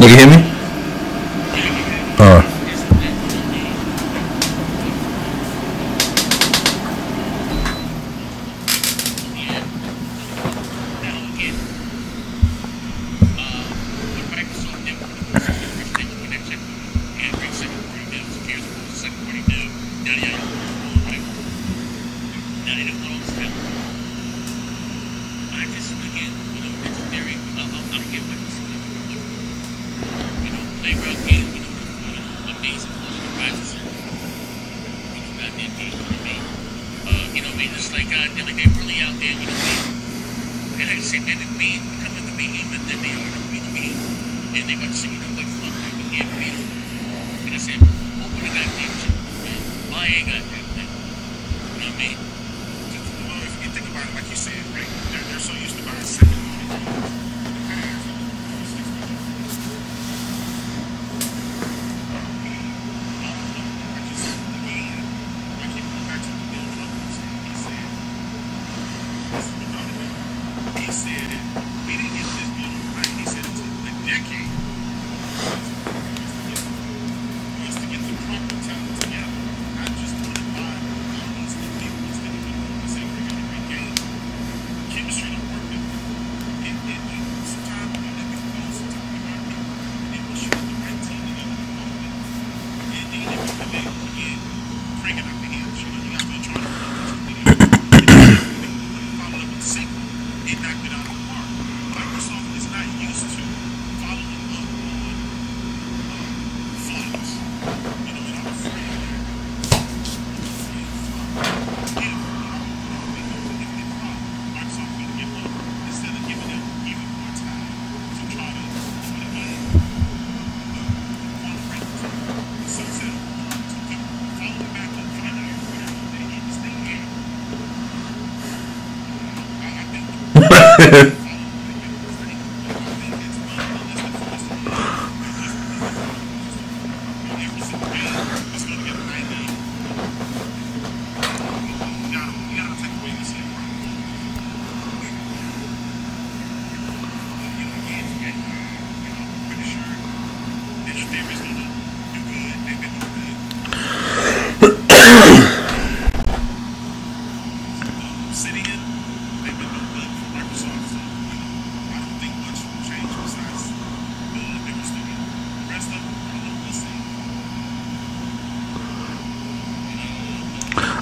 You can hear me?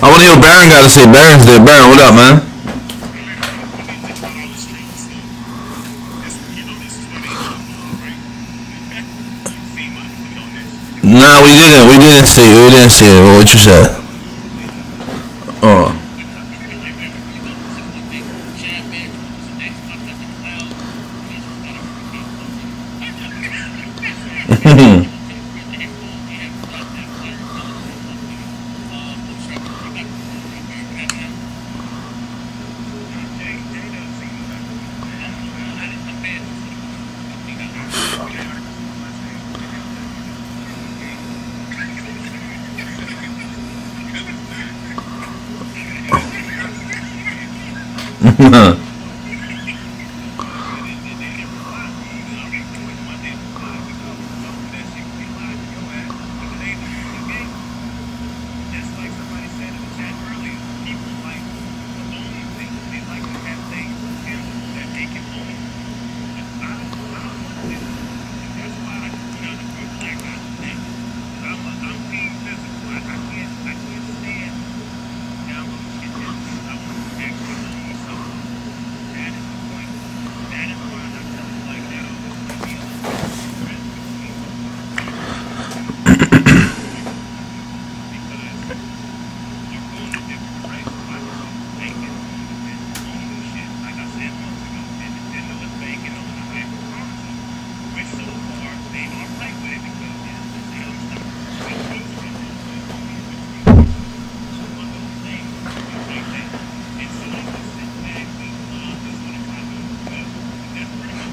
I want to hear what Baron got to say. Baron's there. Baron, what up, man? Nah, we didn't. We didn't see it. We didn't see it. What you said? Oh.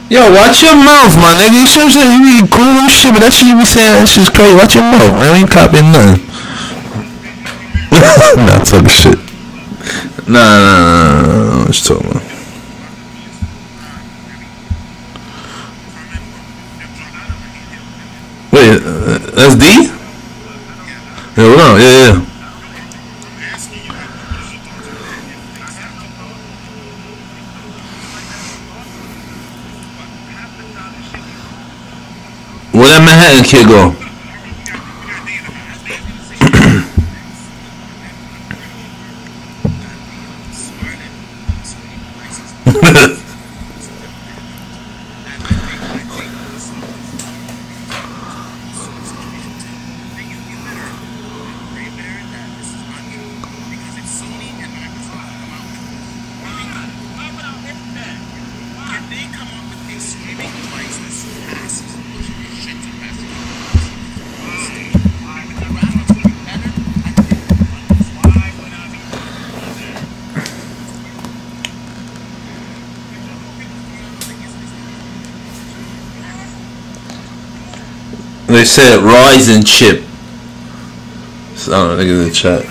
Yo, watch your mouth, my nigga. You should say you be cool and shit, but that shit you be saying, that shit's crazy. Watch your mouth, man. I ain't copying nothing. Nah, talk shit. Nah. What you talking about? Wait, that's D? Yeah, what up? Yeah. Where that Manhattan kid go? They said rise and chip. So, I don't know, look at the chat.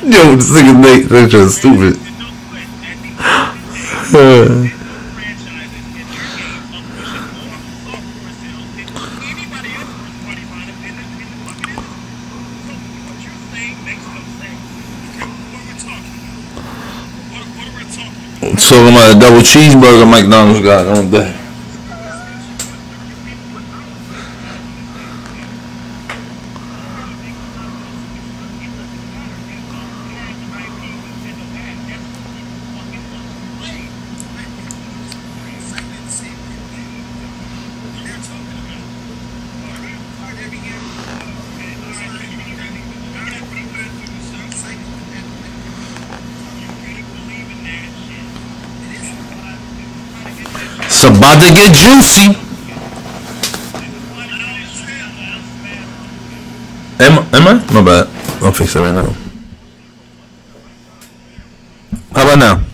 Yo, this nigga Nate, they're just stupid. Talking about a double cheeseburger McDonald's got on that. It's about to get juicy. Am I? My bad. I'll fix it right now. How about now?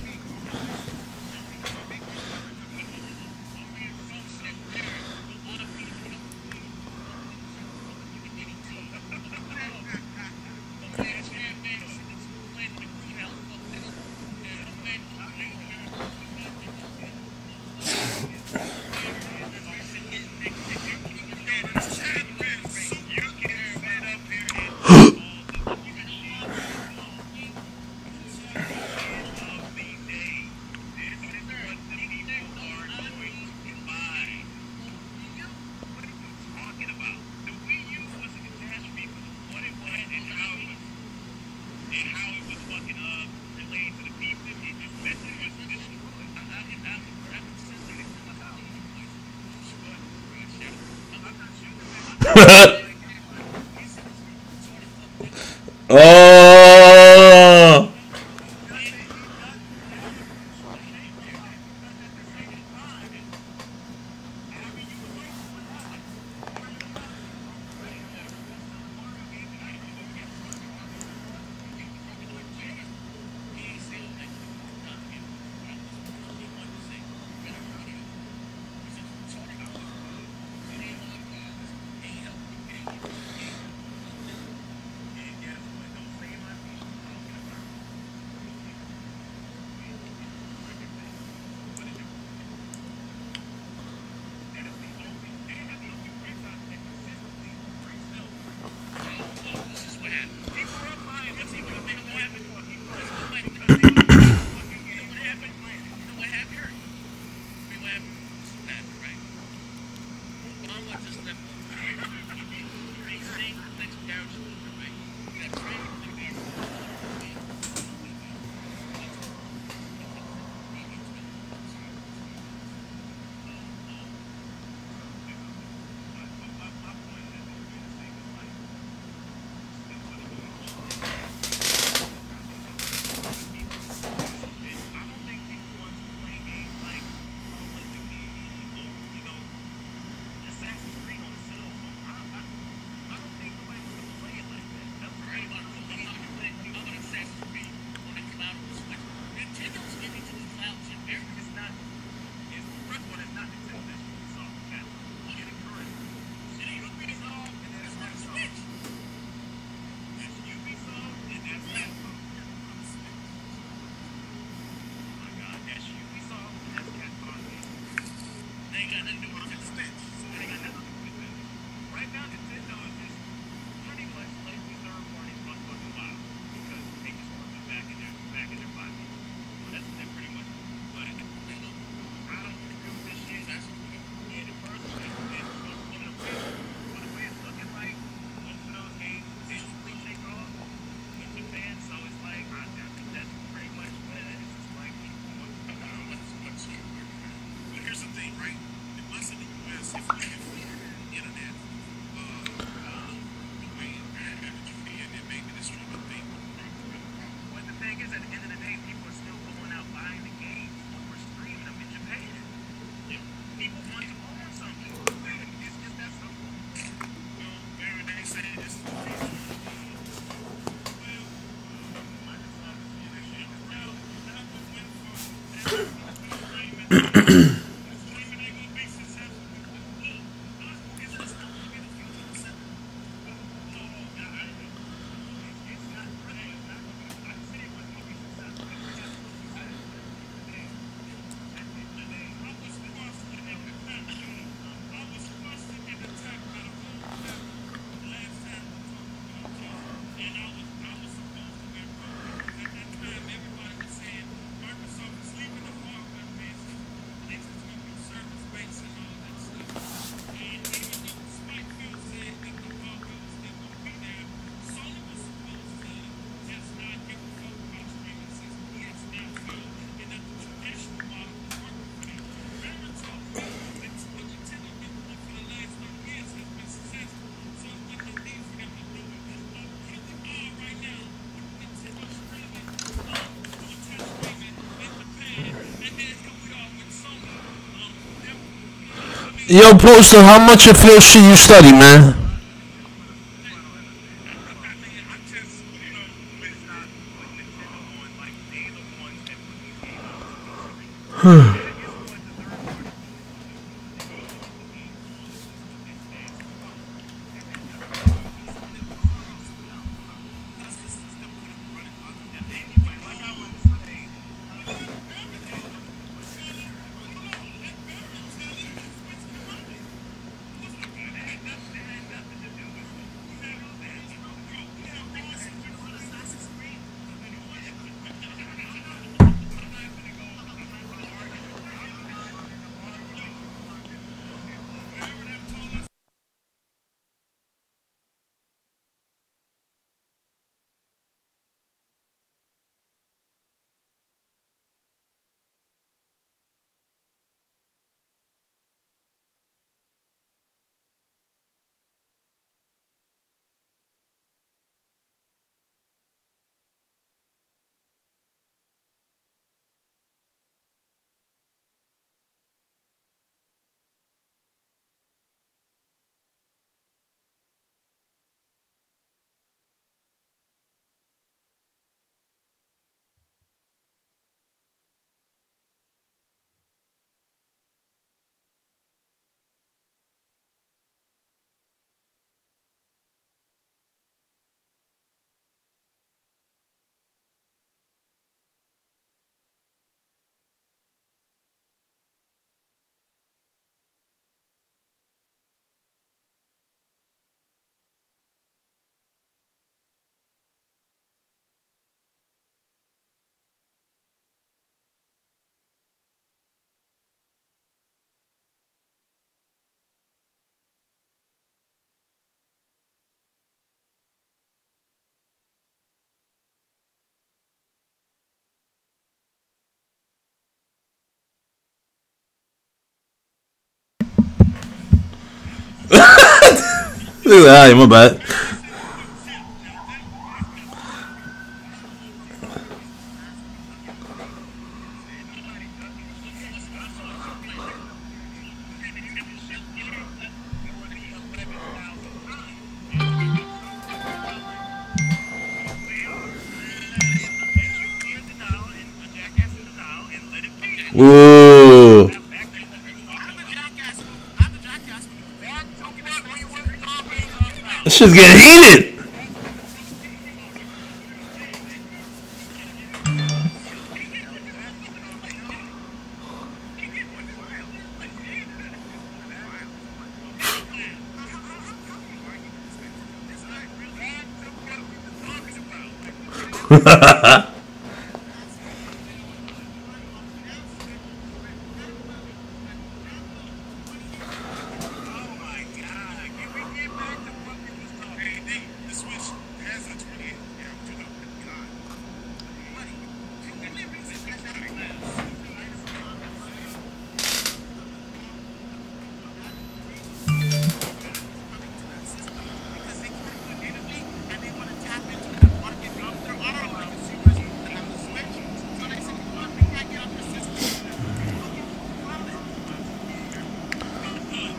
Oh! Yo, Poster, how much of your shit you study, man? Alright, my bad. Ooh. This shit's getting heated.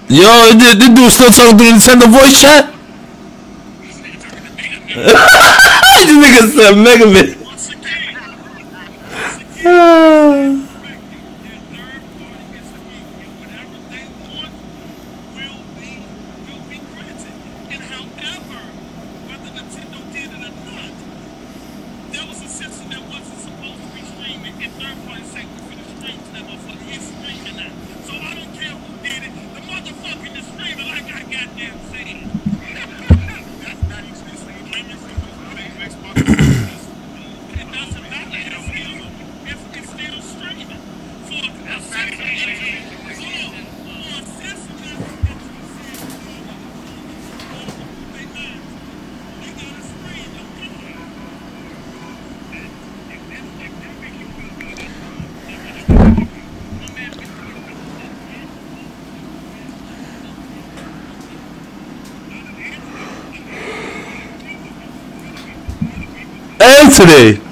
Yo, this dude still talking to the Nintendo voice chat? This nigga said Mega Man. in third-party sector for the streams that motherfucker is streaming now. So I don't care who did it. The motherfucking is streaming like I goddamn said. That's not exclusive. It doesn't matter. It's still streaming. For a system. Anthony!